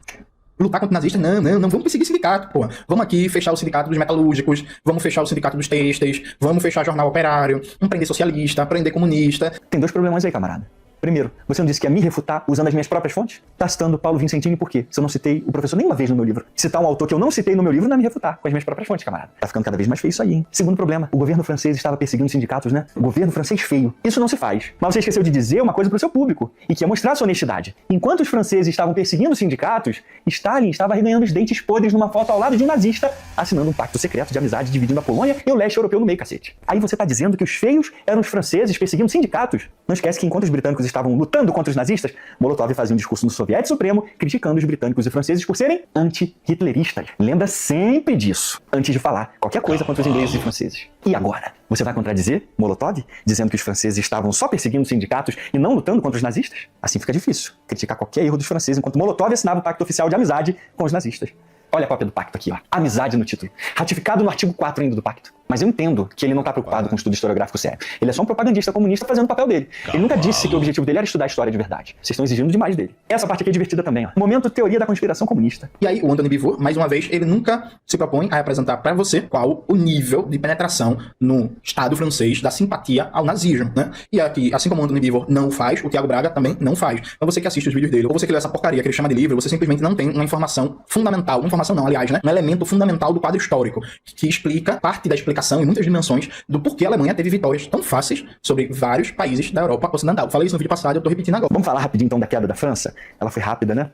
Lutar contra nazistas? Não vamos perseguir sindicato, pô. Vamos aqui fechar o sindicato dos metalúrgicos, vamos fechar o sindicato dos têxteis, vamos fechar o jornal operário, vamos prender socialista, prender comunista. Tem dois problemas aí, camarada. Primeiro, você não disse que ia me refutar usando as minhas próprias fontes? Tá citando Paulo Vincentini por quê? Se eu não citei o professor nenhuma vez no meu livro. Citar um autor que eu não citei no meu livro não é me refutar com as minhas próprias fontes, camarada. Tá ficando cada vez mais feio isso aí, hein? Segundo problema, o governo francês estava perseguindo os sindicatos, né? O governo francês feio. Isso não se faz. Mas você esqueceu de dizer uma coisa pro seu público, e que é mostrar sua honestidade. Enquanto os franceses estavam perseguindo os sindicatos, Stalin estava reganhando os dentes podres numa foto ao lado de um nazista, assinando um pacto secreto de amizade dividindo a Polônia e o leste europeu no meio, cacete. Aí você tá dizendo que os feios eram os franceses perseguindo sindicatos. Não esquece que enquanto os britânicos estavam lutando contra os nazistas, Molotov fazia um discurso no Soviético Supremo criticando os britânicos e franceses por serem anti-hitleristas. Lembra sempre disso, antes de falar qualquer coisa contra os ingleses e franceses. E agora? Você vai contradizer Molotov, dizendo que os franceses estavam só perseguindo os sindicatos e não lutando contra os nazistas? Assim fica difícil criticar qualquer erro dos franceses enquanto Molotov assinava o pacto oficial de amizade com os nazistas. Olha a cópia do pacto aqui, ó. Amizade no título. Ratificado no artigo 4 ainda do pacto. Mas eu entendo que ele não está preocupado com estudo historiográfico sério. Ele é só um propagandista comunista fazendo o papel dele. Ele nunca disse que o objetivo dele era estudar a história de verdade. Vocês estão exigindo demais dele. Essa parte aqui é divertida também, ó. Momento teoria da conspiração comunista. E aí, o Anthony Beevor, mais uma vez, ele nunca se propõe a representar para você qual o nível de penetração no Estado francês da simpatia ao nazismo, né? E aqui, assim como o Anthony Beevor não faz, o Thiago Braga também não faz. Então você que assiste os vídeos dele, ou você que lê essa porcaria que ele chama de livro, você simplesmente não tem uma informação fundamental, uma informação não, aliás, né? Um elemento fundamental do quadro histórico, que explica parte da explicação em muitas dimensões do porquê a Alemanha teve vitórias tão fáceis sobre vários países da Europa Ocidental. Falei isso no vídeo passado e eu tô repetindo agora. Vamos falar rapidinho então da queda da França? Ela foi rápida, né?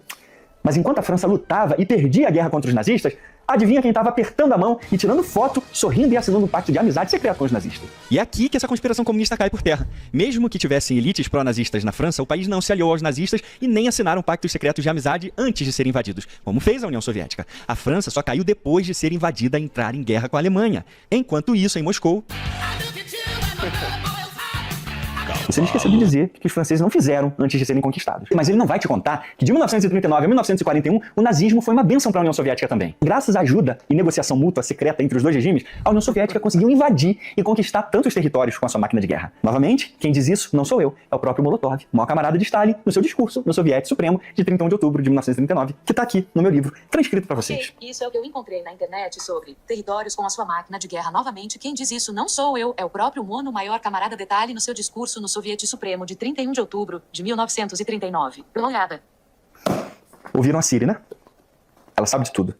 Mas enquanto a França lutava e perdia a guerra contra os nazistas, adivinha quem estava apertando a mão e tirando foto, sorrindo e assinando um pacto de amizade secreto com os nazistas? E é aqui que essa conspiração comunista cai por terra. Mesmo que tivessem elites pró-nazistas na França, o país não se aliou aos nazistas e nem assinaram pactos secretos de amizade antes de serem invadidos, como fez a União Soviética. A França só caiu depois de ser invadida e entrar em guerra com a Alemanha. Enquanto isso, em Moscou... Você não esqueceu de dizer que os franceses não fizeram antes de serem conquistados. Mas ele não vai te contar que de 1939 a 1941 o nazismo foi uma bênção para a União Soviética também. Graças à ajuda e negociação mútua secreta entre os dois regimes, a União Soviética conseguiu invadir e conquistar tantos territórios com a sua máquina de guerra. Novamente, quem diz isso não sou eu, é o próprio Molotov, o maior camarada de Stalin, no seu discurso no Soviético Supremo de 31 de outubro de 1939, que está aqui no meu livro, transcrito para vocês. Isso é o que eu encontrei na internet sobre territórios com a sua máquina de guerra. Novamente, quem diz isso não sou eu, é o próprio Mono, maior camarada de Stalin, no seu discurso no Soviético Supremo de 31 de outubro de 1939. Prolongada. Ouviram a Siri, né? Ela sabe de tudo.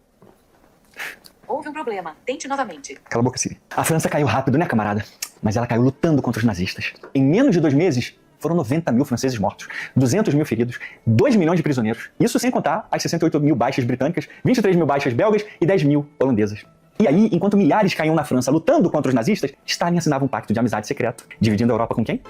Houve um problema. Tente novamente. Cala a boca, Siri. A França caiu rápido, né, camarada? Mas ela caiu lutando contra os nazistas. Em menos de 2 meses, foram 90 mil franceses mortos, 200 mil feridos, 2 milhões de prisioneiros. Isso sem contar as 68 mil baixas britânicas, 23 mil baixas belgas e 10 mil holandesas. E aí, enquanto milhares caíam na França lutando contra os nazistas, Stalin assinava um pacto de amizade secreto, dividindo a Europa com quem?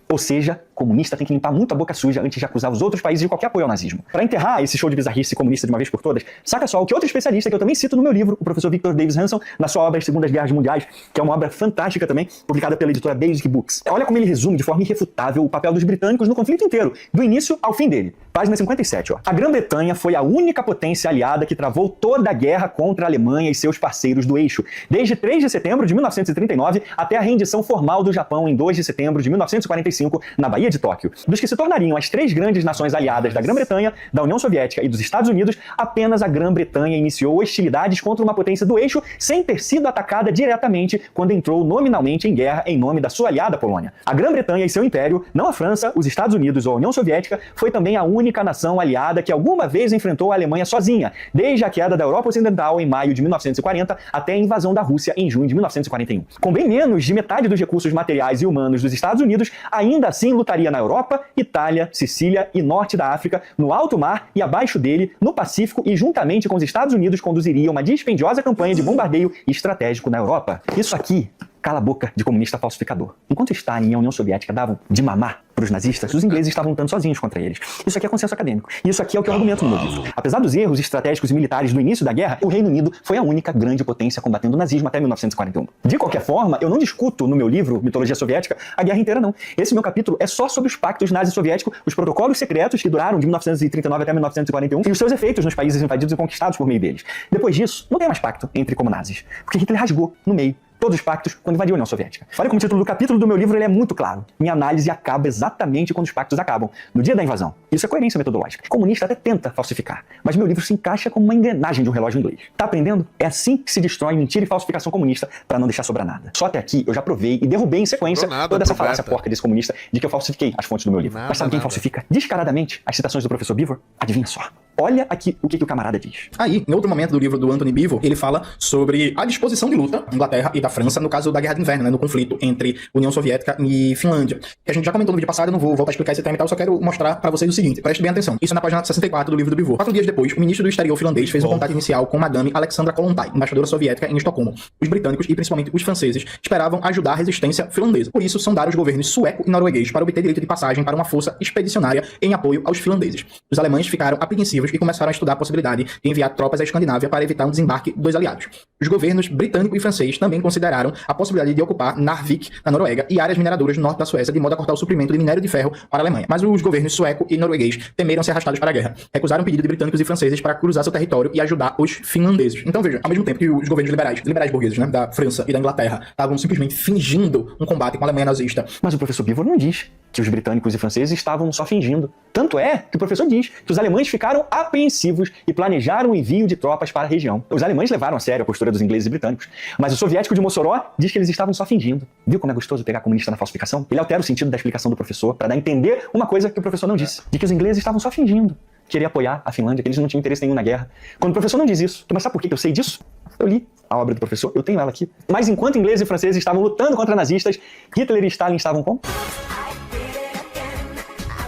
Ou seja, comunista tem que limpar muito a boca suja antes de acusar os outros países de qualquer apoio ao nazismo. Para enterrar esse show de bizarrice comunista de uma vez por todas, saca só o que outro especialista que eu também cito no meu livro, o professor Victor Davis Hanson, na sua obra As Segundas Guerras Mundiais, que é uma obra fantástica também, publicada pela editora Basic Books. Olha como ele resume de forma irrefutável o papel dos britânicos no conflito inteiro, do início ao fim dele. Página 57, ó. A Grã-Bretanha foi a única potência aliada que travou toda a guerra contra a Alemanha e seus parceiros do eixo, desde 3 de setembro de 1939 até a rendição formal do Japão em 2 de setembro de 1945, na Baía de Tóquio. Dos que se tornariam as 3 grandes nações aliadas da Grã-Bretanha, da União Soviética e dos Estados Unidos, apenas a Grã-Bretanha iniciou hostilidades contra uma potência do eixo sem ter sido atacada diretamente quando entrou nominalmente em guerra em nome da sua aliada Polônia. A Grã-Bretanha e seu império, não a França, os Estados Unidos ou a União Soviética, foi também a única nação aliada que alguma vez enfrentou a Alemanha sozinha, desde a queda da Europa Ocidental em maio de 1940 até a invasão da Rússia em junho de 1941. Com bem menos de metade dos recursos materiais e humanos dos Estados Unidos, ainda assim lutaria na Europa, Itália, Sicília e norte da África, no alto mar e abaixo dele, no Pacífico, e juntamente com os Estados Unidos conduziria uma dispendiosa campanha de bombardeio estratégico na Europa. Isso aqui, cala a boca de comunista falsificador. Enquanto Stalin e a União Soviética davam de mamar para os nazistas, os ingleses estavam lutando sozinhos contra eles. Isso aqui é consenso acadêmico. E isso aqui é o que eu argumento no meu livro. Apesar dos erros estratégicos e militares no início da guerra, o Reino Unido foi a única grande potência combatendo o nazismo até 1941. De qualquer forma, eu não discuto no meu livro, Mitologia Soviética, a guerra inteira não. Esse meu capítulo é só sobre os pactos nazi-soviéticos, os protocolos secretos que duraram de 1939 até 1941 e os seus efeitos nos países invadidos e conquistados por meio deles. Depois disso, não tem mais pacto entre comunazis, porque Hitler rasgou no meio todos os pactos quando invadiu a União Soviética. Olha como o título do capítulo do meu livro ele é muito claro. Minha análise acaba exatamente quando os pactos acabam, no dia da invasão. Isso é coerência metodológica. O comunista até tenta falsificar, mas meu livro se encaixa como uma engrenagem de um relógio inglês. Tá aprendendo? É assim que se destrói mentira e falsificação comunista para não deixar sobrar nada. Só até aqui eu já provei e derrubei em sequência toda essa falácia porca desse comunista de que eu falsifiquei as fontes do meu livro. Mas sabe quem falsifica descaradamente as citações do professor Beevor? Adivinha só. Olha aqui o que o camarada diz. Aí, em outro momento do livro do Anthony Beevor, ele fala sobre a disposição de luta da Inglaterra e da França no caso da Guerra de Inverno, né, no conflito entre União Soviética e Finlândia. Que a gente já comentou no vídeo passado, eu não vou voltar a explicar esse tema e tal, só quero mostrar pra vocês o seguinte, preste bem atenção. Isso é na página 64 do livro do Beevor. 4 dias depois, o ministro do exterior finlandês fez um contato inicial com Madame Alexandra Kollontai, embaixadora soviética em Estocolmo. Os britânicos e principalmente os franceses esperavam ajudar a resistência finlandesa. Por isso, sondaram os governos sueco e norueguês para obter direito de passagem para uma força expedicionária em apoio aos finlandeses. Os alemães ficaram apreensivos e começaram a estudar a possibilidade de enviar tropas à Escandinávia para evitar um desembarque dos aliados. Os governos britânico e francês também consideraram a possibilidade de ocupar Narvik, na Noruega, e áreas mineradoras no norte da Suécia, de modo a cortar o suprimento de minério de ferro para a Alemanha. Mas os governos sueco e norueguês temeram ser arrastados para a guerra. Recusaram o pedido de britânicos e franceses para cruzar seu território e ajudar os finlandeses. Então veja, ao mesmo tempo que os governos liberais burgueses, né, da França e da Inglaterra, estavam simplesmente fingindo um combate com a Alemanha nazista. Mas o professor Beevor não diz que os britânicos e franceses estavam só fingindo. Tanto é que o professor diz que os alemães ficaram apreensivos e planejaram o envio de tropas para a região. Os alemães levaram a sério a postura dos ingleses e britânicos, mas o soviético de Mossoró diz que eles estavam só fingindo. Viu como é gostoso pegar comunista na falsificação? Ele altera o sentido da explicação do professor para dar a entender uma coisa que o professor não disse, de que os ingleses estavam só fingindo querer apoiar a Finlândia, que eles não tinham interesse nenhum na guerra. Quando o professor não diz isso, mas sabe por que eu sei disso? Eu li a obra do professor, eu tenho ela aqui. Mas enquanto ingleses e franceses estavam lutando contra nazistas, Hitler e Stalin estavam como?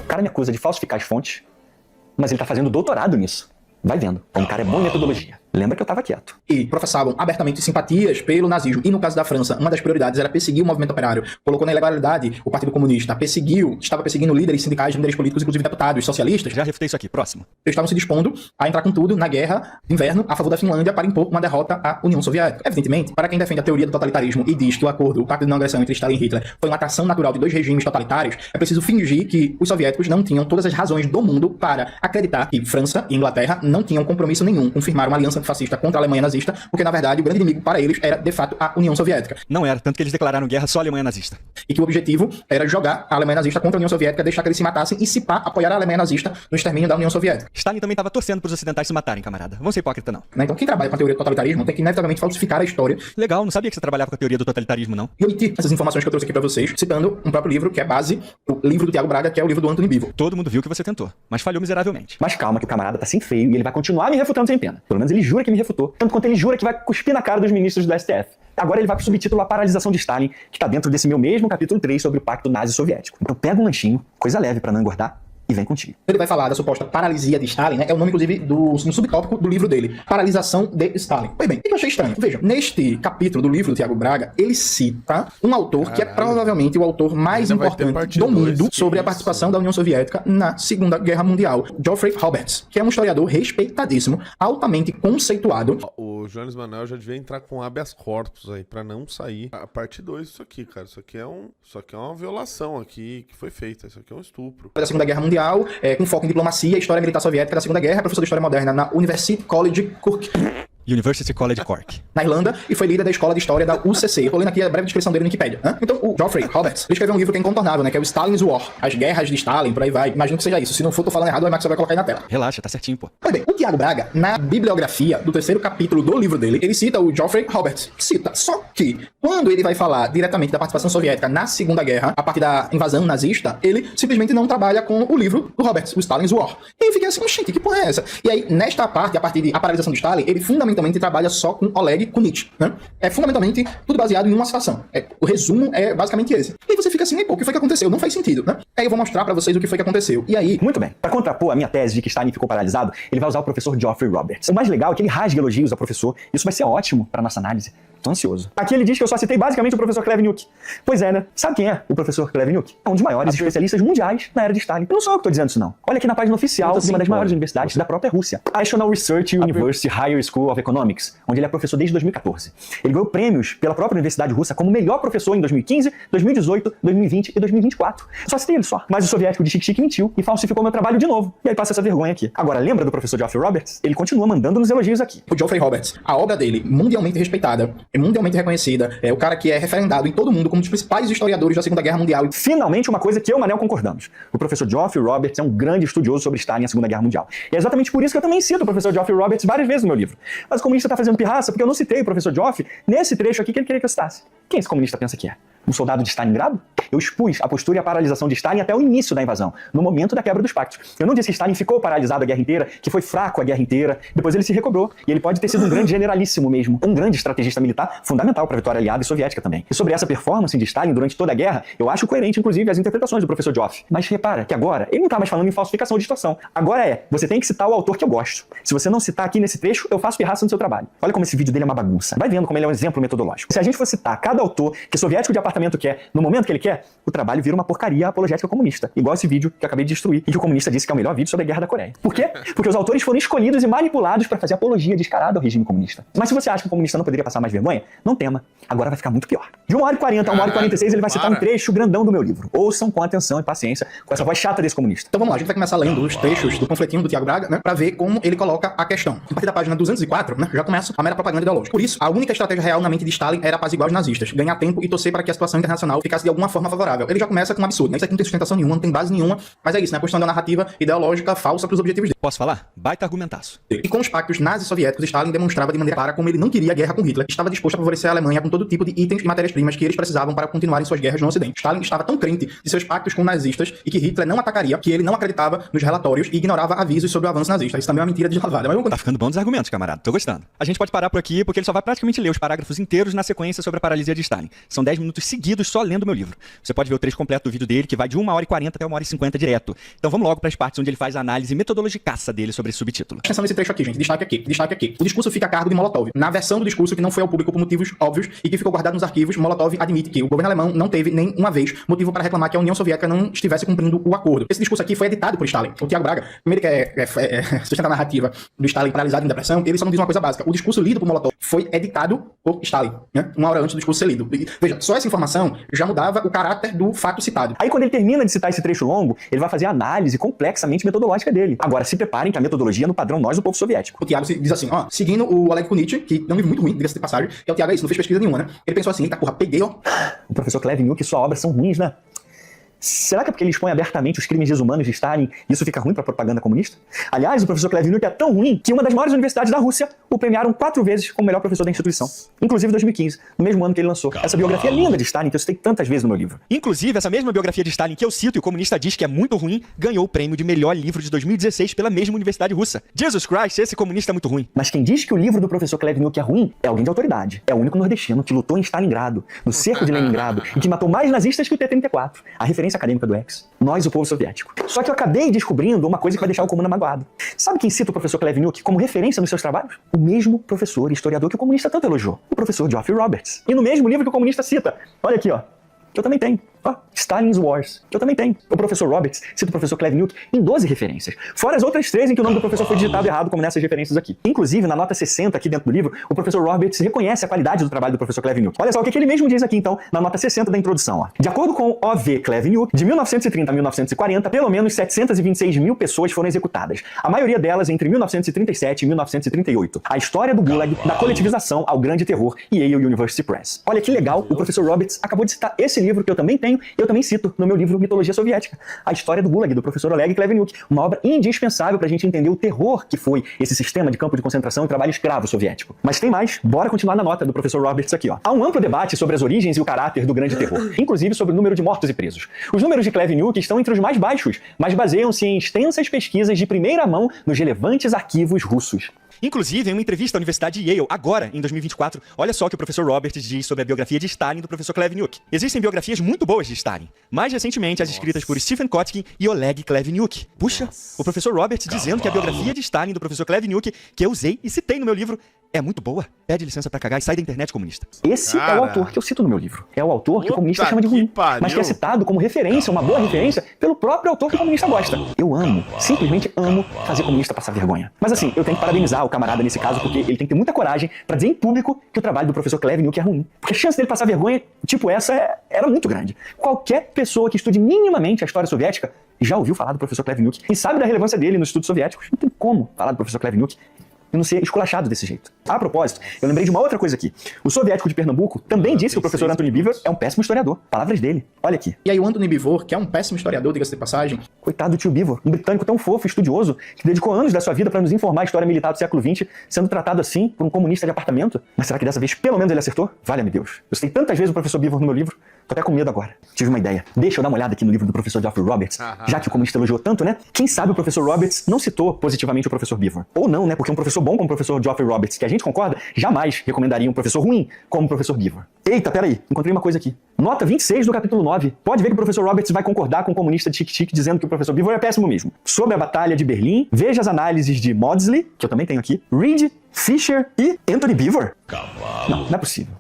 O cara me acusa de falsificar as fontes, mas ele tá fazendo doutorado nisso. Vai vendo, como o cara é bom em metodologia. Lembra que eu tava quieto. E professavam abertamente simpatias pelo nazismo. E no caso da França, uma das prioridades era perseguir o movimento operário. Colocou na ilegalidade o Partido Comunista. Estava perseguindo líderes sindicais, líderes políticos, inclusive deputados socialistas. Já refutei isso aqui, próximo. Eles estavam se dispondo a entrar com tudo na guerra de inverno a favor da Finlândia para impor uma derrota à União Soviética. Evidentemente, para quem defende a teoria do totalitarismo e diz que o pacto de não agressão entre Stalin e Hitler foi uma atração natural de dois regimes totalitários, é preciso fingir que os soviéticos não tinham todas as razões do mundo para acreditar que França e Inglaterra não tinham compromisso nenhum com firmar uma aliança fascista contra a Alemanha nazista, porque na verdade o grande inimigo para eles era de fato a União Soviética. Não era, tanto que eles declararam guerra só à Alemanha nazista. E que o objetivo era jogar a Alemanha nazista contra a União Soviética, deixar que eles se matassem e, se pá, apoiar a Alemanha nazista no extermínio da União Soviética. Stalin também estava torcendo para os ocidentais se matarem, camarada. Vamos ser hipócrita, não. Então quem trabalha com a teoria do totalitarismo tem que inevitavelmente falsificar a história. Legal, não sabia que você trabalhava com a teoria do totalitarismo, não. E omitir essas informações que eu trouxe aqui para vocês, citando um próprio livro que é base, o livro do Tiago Braga, que é o livro do Anthony Beevor. Todo mundo viu que você tentou, mas falhou miseravelmente. Mas calma que o camarada tá sem freio e ele vai continuar me refutando sem pena. Pelo menos ele jura que me refutou, tanto quanto ele jura que vai cuspir na cara dos ministros do STF. Agora ele vai pro subtítulo A Paralisação de Stalin, que tá dentro desse meu mesmo capítulo 3 sobre o Pacto Nazi-Soviético. Então pega um lanchinho, coisa leve pra não engordar, e vem contigo. Ele vai falar da suposta paralisia de Stalin, né? É o nome, inclusive, no subtópico do livro dele. Paralisação de Stalin. Pois bem, o que eu achei estranho? Veja, neste capítulo do livro do Tiago Braga, ele cita um autor que é provavelmente o autor mais importante do mundo sobre a participação da União Soviética na Segunda Guerra Mundial. Geoffrey Roberts, que é um historiador respeitadíssimo, altamente conceituado. O Jones Manuel já devia entrar com habeas corpus aí, pra não sair a parte 2 disso aqui, cara. Isso aqui é uma violação aqui que foi feita. Isso aqui é um estupro. Da Segunda Guerra Mundial, com foco em diplomacia e história militar soviética da Segunda Guerra, professor de História Moderna na University College Cork, University College Cork, na Irlanda, e foi líder da Escola de História da UCC. Tô lendo aqui a breve descrição dele no Wikipedia. Então, o Geoffrey Roberts, ele escreveu um livro que é incontornável, né? Que é o Stalin's War, As Guerras de Stalin, por aí vai. Imagino que seja isso. Se não for, tô falando errado, o Max vai colocar aí na tela. Relaxa, tá certinho, pô. Pois bem, o Tiago Braga, na bibliografia do 3º capítulo do livro dele, ele cita o Geoffrey Roberts. Cita. Só que, quando ele vai falar diretamente da participação soviética na Segunda Guerra, a partir da invasão nazista, ele simplesmente não trabalha com o livro do Roberts, o Stalin's War. E aí fica assim, gente, que porra é essa? E aí, nesta parte, a partir de A Paralisação de Stalin, ele fundamentalmente trabalha só com Oleg Kunitz, né? É fundamentalmente tudo baseado em uma situação. O resumo é basicamente esse. E aí você fica assim, pô, o que foi que aconteceu? Não faz sentido, né? Aí eu vou mostrar pra vocês o que foi que aconteceu. E aí... Muito bem. Pra contrapor a minha tese de que Stalin ficou paralisado, ele vai usar o professor Geoffrey Roberts. O mais legal é que ele rasga elogios ao professor. Isso vai ser ótimo pra nossa análise. Tô ansioso. Aqui ele diz que eu só citei basicamente o professor Kleveniuk. Pois é, né? Sabe quem é o professor Kleveniuk? É um dos maiores especialistas mundiais na era de Stalin. Eu não sou eu que tô dizendo isso, não. Olha aqui na página oficial de uma das maiores universidades da própria Rússia. National Research University Higher School of Economics, onde ele é professor desde 2014. Ele ganhou prêmios pela própria Universidade Russa como melhor professor em 2015, 2018, 2020 e 2024. Só citei ele só. Mas o soviético de Chic-Chic mentiu e falsificou meu trabalho de novo. E aí passa essa vergonha aqui. Agora, lembra do professor Geoffrey Roberts? Ele continua mandando nos elogios aqui. O Geoffrey Roberts, a obra dele, mundialmente respeitada, é mundialmente reconhecida, é o cara que é referendado em todo mundo como um dos principais historiadores da Segunda Guerra Mundial. Finalmente, uma coisa que eu e o Manel concordamos. O professor Geoffrey Roberts é um grande estudioso sobre Stalin e a Segunda Guerra Mundial. E é exatamente por isso que eu também cito o professor Geoffrey Roberts várias vezes no meu livro. Mas o comunista está fazendo pirraça porque eu não citei o professor Geoffrey nesse trecho aqui que ele queria que eu citasse. Quem esse comunista pensa que é? Um soldado de Stalingrado? Eu expus a postura e a paralisação de Stalin até o início da invasão, no momento da quebra dos pactos. Eu não disse que Stalin ficou paralisado a guerra inteira, que foi fraco a guerra inteira, depois ele se recobrou. E ele pode ter sido um grande generalíssimo mesmo, um grande estrategista militar, fundamental para a vitória aliada e soviética também. E sobre essa performance de Stalin durante toda a guerra, eu acho coerente, inclusive, as interpretações do professor Geoffrey. Mas repara que agora, ele não está mais falando em falsificação ou distorção. Agora você tem que citar o autor que eu gosto. Se você não citar aqui nesse trecho, eu faço pirraça no seu trabalho. Olha como esse vídeo dele é uma bagunça. Vai vendo como ele é um exemplo metodológico. Se a gente for citar cada autor que o soviético de apartamento quer, no momento que ele quer, o trabalho vira uma porcaria apologética comunista. Igual esse vídeo que eu acabei de destruir e que o comunista disse que é o melhor vídeo sobre a Guerra da Coreia. Por quê? Porque os autores foram escolhidos e manipulados para fazer apologia descarada ao regime comunista. Mas se você acha que o comunista não poderia passar mais vergonha, não tema. Agora vai ficar muito pior. De 1h40 a 1h46 ele vai citar um trecho grandão do meu livro. Ouçam com atenção e paciência com essa voz chata desse comunista. Então vamos lá, a gente vai começar lendo os trechos do panfletinho do Tiago Braga, né, pra ver como ele coloca a questão. A partir da página 204, né, já começa a mera propaganda ideológica. Por isso, a única estratégia real na mente de Stalin era apaziguar os nazistas, ganhar tempo e torcer para que a situação internacional ficasse de alguma forma favorável. Ele já começa com um absurdo, né? Isso aqui não tem sustentação nenhuma, não tem base nenhuma, mas é isso, né? A questão da narrativa ideológica falsa pros objetivos dele. Posso falar? Baita argumentaço. E com os pactos nazi-soviéticos, Stalin demonstrava de maneira clara como ele não queria a guerra com Hitler. Estava disposto a favorecer a Alemanha com todo tipo de itens e matérias-primas que eles precisavam para continuarem suas guerras no Ocidente. Stalin estava tão crente de seus pactos com nazistas e que Hitler não atacaria, que ele não acreditava nos relatórios e ignorava avisos sobre o avanço nazista. Isso também é uma mentira deslavada. Mas Tá ficando bom dos argumentos, camarada. Tô gostando. A gente pode parar por aqui porque ele só vai praticamente ler os parágrafos inteiros na sequência sobre a paralisia de Stalin. São 10 minutos seguidos só lendo meu livro. Você pode ver o trecho completo do vídeo dele, que vai de 1h40 até 1h50 direto. Então vamos logo para as partes onde ele faz a análise metodologicaça dele sobre esse subtítulo. Atenção nesse trecho aqui, gente. Destaque aqui. O discurso fica a cargo de Molotov. Na versão do discurso que não foi ao público por motivos óbvios e que ficou guardado nos arquivos, Molotov admite que o governo alemão não teve nem uma vez motivo para reclamar que a União Soviética não estivesse cumprindo o acordo. Esse discurso aqui foi editado por Stalin. O Tiago Braga, primeiro que sustenta a narrativa do Stalin paralisado em depressão, ele só não diz uma coisa básica. O discurso lido por Molotov foi editado por Stalin, né? Uma hora antes do discurso ser lido. E, veja, só essa informação já mudava o caráter do fato citado. Aí quando ele termina de citar esse trecho longo, ele vai fazer a análise complexamente metodológica dele. Agora, se preparem que a metodologia é no padrão nós do povo soviético. O Tiago diz assim, ó, seguindo o Oleg Kunitch, que é um livro muito ruim, diga-se de passagem, que é o Tiago, é isso, não fez pesquisa nenhuma, né? Ele pensou assim, eita porra, peguei, ó. O professor Kleveniuk e sua obra são ruins, né? Será que é porque ele expõe abertamente os crimes desumanos de Stalin e isso fica ruim para a propaganda comunista? Aliás, o professor Kleveniuk é tão ruim que uma das maiores universidades da Rússia o premiaram 4 vezes como melhor professor da instituição. Inclusive em 2015, no mesmo ano que ele lançou. Essa biografia linda de Stalin que eu citei tantas vezes no meu livro. Inclusive, essa mesma biografia de Stalin que eu cito e o comunista diz que é muito ruim, ganhou o prêmio de melhor livro de 2016 pela mesma universidade russa. Jesus Christ, esse comunista é muito ruim. Mas quem diz que o livro do professor Kleveniuk é ruim é alguém de autoridade. É o único nordestino que lutou em Stalingrado, no cerco de Leningrado, e que matou mais nazistas que o T-34. A referência acadêmica do ex. Nós, o povo soviético. Só que eu acabei descobrindo uma coisa que vai deixar o comuna magoado. Sabe quem cita o professor Kleveniuk como referência nos seus trabalhos? O mesmo professor e historiador que o comunista tanto elogiou. O professor Geoffrey Roberts. E no mesmo livro que o comunista cita. Olha aqui, ó. Que eu também tenho. Ó, Stalin's Wars, que eu também tenho. O professor Roberts cita o professor Kleveniuk em 12 referências. Fora as outras 3 em que o nome do professor foi digitado errado, como nessas referências aqui. Inclusive, na nota 60 aqui dentro do livro, o professor Roberts reconhece a qualidade do trabalho do professor Kleveniuk. Olha só o que ele mesmo diz aqui, então, na nota 60 da introdução. Ó. De acordo com O.V. Kleveniuk, de 1930 a 1940, pelo menos 726 mil pessoas foram executadas. A maioria delas entre 1937 e 1938. A história do Gulag, da coletivização ao grande terror, Yale University Press. Olha que legal, o professor Roberts acabou de citar esse livro que eu também tenho, eu também cito no meu livro Mitologia Soviética, a história do Gulag, do professor Oleg Kleveniuk, uma obra indispensável pra gente entender o terror que foi esse sistema de campo de concentração e trabalho escravo soviético. Mas tem mais, bora continuar na nota do professor Roberts aqui, ó. Há um amplo debate sobre as origens e o caráter do grande terror, inclusive sobre o número de mortos e presos. Os números de Kleveniuk estão entre os mais baixos, mas baseiam-se em extensas pesquisas de primeira mão nos relevantes arquivos russos. Inclusive, em uma entrevista à Universidade de Yale, agora, em 2024, olha só o que o professor Roberts diz sobre a biografia de Stalin do professor Kleveniuk. Existem biografias muito boas de Stalin. Mais recentemente, as escritas por Stephen Kotkin e Oleg Kleveniuk. Puxa, o professor Roberts dizendo que a biografia de Stalin do professor Kleveniuk, que eu usei e citei no meu livro, é muito boa. Pede licença pra cagar e sai da internet, comunista. Esse é o autor que eu cito no meu livro. É o autor que o comunista chama de ruim, mas que é citado como referência, uma boa referência, pelo próprio autor que o comunista gosta. Eu amo, simplesmente amo fazer comunista passar vergonha. Mas assim, eu tenho que parabenizar o camarada nesse caso, porque ele tem que ter muita coragem pra dizer em público que o trabalho do professor Klevniuk é ruim. Porque a chance dele passar vergonha, tipo essa, era muito grande. Qualquer pessoa que estude minimamente a história soviética já ouviu falar do professor Klevniuk e sabe da relevância dele nos estudos soviéticos. Não tem como falar do professor Klevniuk e não ser esculachado desse jeito. A propósito, eu lembrei de uma outra coisa aqui. O soviético de Pernambuco também disse que o professor Antony Beevor é um péssimo historiador. Palavras dele. Olha aqui. E aí o Antony Beevor, que é um péssimo historiador, diga-se de passagem, Coitado do tio Beevor, um britânico tão fofo e estudioso, que dedicou anos da sua vida para nos informar a história militar do século XX, sendo tratado assim por um comunista de apartamento. Mas será que dessa vez pelo menos ele acertou? Valha-me Deus. Eu citei tantas vezes o professor Beevor no meu livro, tô até com medo agora. Tive uma ideia. Deixa eu dar uma olhada aqui no livro do professor Geoffrey Roberts, já que o comunista elogiou tanto, né? Quem sabe o professor Roberts não citou positivamente o professor Beevor. Ou não, né? Porque um professor bom como o professor Geoffrey Roberts, que a gente concorda, jamais recomendaria um professor ruim como o professor Beevor. Eita, peraí, encontrei uma coisa aqui. Nota 26 do capítulo 9. Pode ver que o professor Roberts vai concordar com o comunista Tic-Tic dizendo que o professor Beevor é péssimo mesmo. Sobre a Batalha de Berlim, veja as análises de Maudsley, que eu também tenho aqui, Reed, Fisher e Antony Beevor. Não é possível.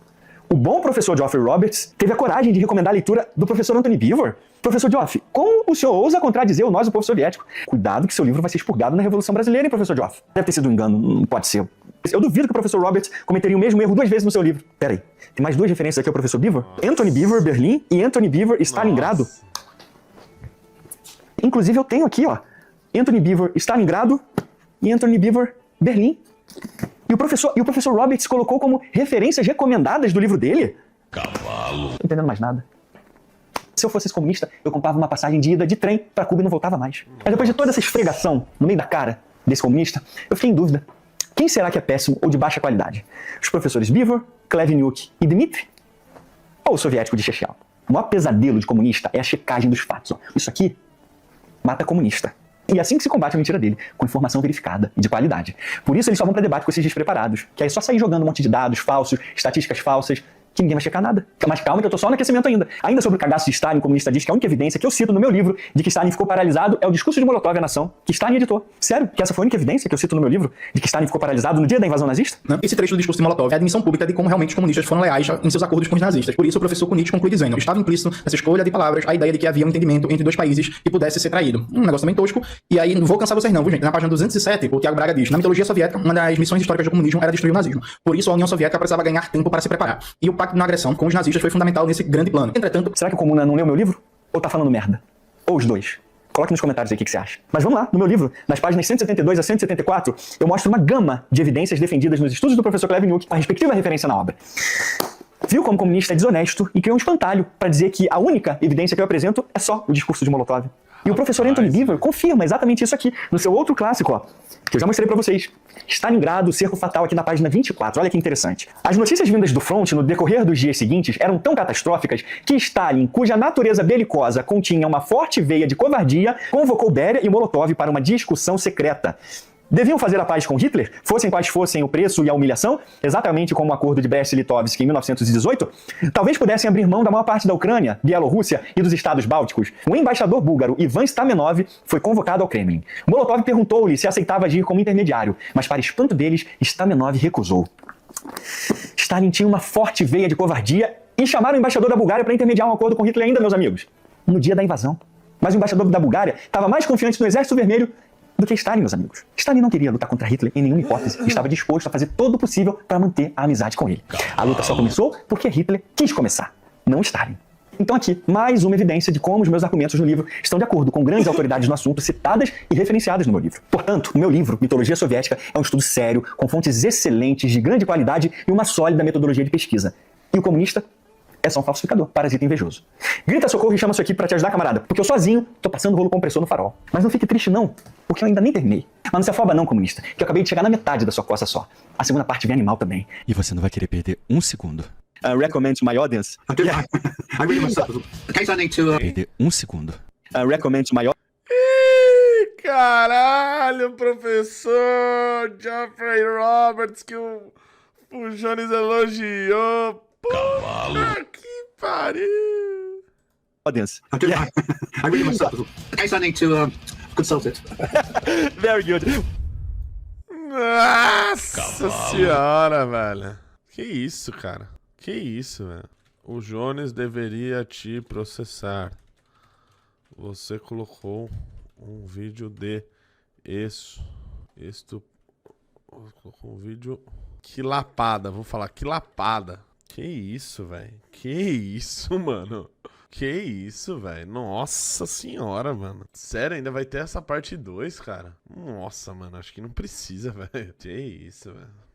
O bom professor Geoffrey Roberts teve a coragem de recomendar a leitura do professor Antony Beevor. Professor Geoff, como o senhor ousa contradizer o Nós, o Povo Soviético? Cuidado que seu livro vai ser expurgado na Revolução Brasileira, hein, professor Geoff? Deve ter sido um engano, não pode ser. Eu duvido que o professor Roberts cometeria o mesmo erro 2 vezes no seu livro. Peraí, tem mais 2 referências aqui ao professor Beevor? Antony Beevor, Berlim, e Antony Beevor, Stalingrado. Inclusive eu tenho aqui, ó, Antony Beevor, Stalingrado e Antony Beevor, Berlim. E o professor Roberts colocou como referências recomendadas do livro dele? Cavalo. Não tô entendendo mais nada. Se eu fosse esse comunista, eu comprava uma passagem de ida de trem pra Cuba e não voltava mais. Mas depois de toda essa esfregação no meio da cara desse comunista, eu fiquei em dúvida. Quem será que é péssimo ou de baixa qualidade? Os professores Beevor, Klevniuk e Dmitri? Ou o soviético de Chechel? O maior pesadelo de comunista é a checagem dos fatos. Ó. Isso aqui mata comunista. E é assim que se combate a mentira dele, com informação verificada e de qualidade. Por isso eles só vão pra debate com esses despreparados, que aí é só sair jogando um monte de dados falsos, estatísticas falsas, que ninguém vai checar nada. Mas calma que eu tô só no aquecimento ainda. Ainda sobre o cagaço de Stalin, o comunista diz que a única evidência que eu cito no meu livro de que Stalin ficou paralisado é o discurso de Molotov à nação, que Stalin editou. Sério? Que essa foi a única evidência que eu cito no meu livro de que Stalin ficou paralisado no dia da invasão nazista? Né? Esse trecho do discurso de Molotov é a admissão pública de como realmente os comunistas foram leais em seus acordos com os nazistas. Por isso o professor Kunitz conclui dizendo: estava implícito nessa escolha de palavras a ideia de que havia um entendimento entre 2 países que pudesse ser traído. Um negócio também tosco. E aí, não vou cansar vocês não, viu, gente? Na página 207, o Tiago Braga diz: na mitologia soviética, uma das missões históricas do comunismo era destruir o nazismo. Por isso a União Soviética precisava ganhar tempo para se preparar. E o pacto de não agressão com os nazistas foi fundamental nesse grande plano. Entretanto, será que o Comuna não leu meu livro? Ou tá falando merda? Ou os dois? Coloque nos comentários aí o que você acha. Mas vamos lá, no meu livro, nas páginas 172 a 174, eu mostro uma gama de evidências defendidas nos estudos do professor Klevniuk, a respectiva referência na obra. Viu como o comunista é desonesto e criou um espantalho para dizer que a única evidência que eu apresento é só o discurso de Molotov. E o professor Antony Beevor confirma exatamente isso aqui, no seu outro clássico, ó, que eu já mostrei pra vocês. Stalingrado, o cerco fatal, aqui na página 24. Olha que interessante. As notícias vindas do front no decorrer dos dias seguintes eram tão catastróficas que Stalin, cuja natureza belicosa continha uma forte veia de covardia, convocou Beria e Molotov para uma discussão secreta. Deviam fazer a paz com Hitler, fossem quais fossem o preço e a humilhação, exatamente como o acordo de Brest-Litovsk em 1918? Talvez pudessem abrir mão da maior parte da Ucrânia, Bielorrússia e dos estados bálticos. O embaixador búlgaro Ivan Stamenov foi convocado ao Kremlin. Molotov perguntou-lhe se aceitava agir como intermediário, mas para espanto deles, Stamenov recusou. Stalin tinha uma forte veia de covardia e chamaram o embaixador da Bulgária para intermediar um acordo com Hitler ainda, meus amigos, no dia da invasão. Mas o embaixador da Bulgária estava mais confiante no Exército Vermelho do que Stalin, meus amigos. Stalin não queria lutar contra Hitler em nenhuma hipótese e estava disposto a fazer todo o possível para manter a amizade com ele. A luta só começou porque Hitler quis começar, não Stalin. Então aqui, mais uma evidência de como os meus argumentos no livro estão de acordo com grandes autoridades no assunto citadas e referenciadas no meu livro. Portanto, o meu livro, Mitologia Soviética, é um estudo sério, com fontes excelentes, de grande qualidade e uma sólida metodologia de pesquisa. E o comunista é só um falsificador, parasita invejoso. Grita socorro e chama sua equipe pra te ajudar, camarada, porque eu sozinho tô passando rolo compressor no farol. Mas não fique triste não, porque eu ainda nem terminei. Mas não se afoba não, comunista, que eu acabei de chegar na metade da sua costa só. A segunda parte vem animal também. E você não vai querer perder um segundo. Recommend to my audience. I really must have. In case I need to. Perder um segundo. Recommend to my Ih, caralho, professor Geoffrey Roberts, que o Jones elogiou. Puta que pariu. audience. I really must have. In case I need to consult it. Very good. Nossa senhora, velho. Que isso, cara? Que isso, velho? O Jones deveria te processar. Você colocou um vídeo de colocou um vídeo... Que lapada, vou falar, que lapada. Que isso, velho? Que isso, mano? Que isso, velho? Nossa senhora, mano. Sério, ainda vai ter essa parte 2, cara? Nossa, mano, acho que não precisa, velho. Que isso, velho?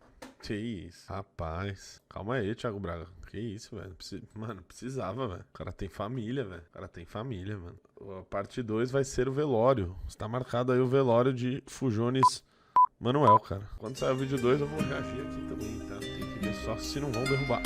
Que isso? Rapaz. Calma aí, Thiago Braga. Que isso, velho? Mano, precisava, velho. O cara tem família, velho. O cara tem família, mano. A parte 2 vai ser o velório. Está marcado aí o velório de Fujones Manuel, cara. Quando sair o vídeo 2, eu vou reagir aqui também, tá? Tem que ver só se não vão derrubar.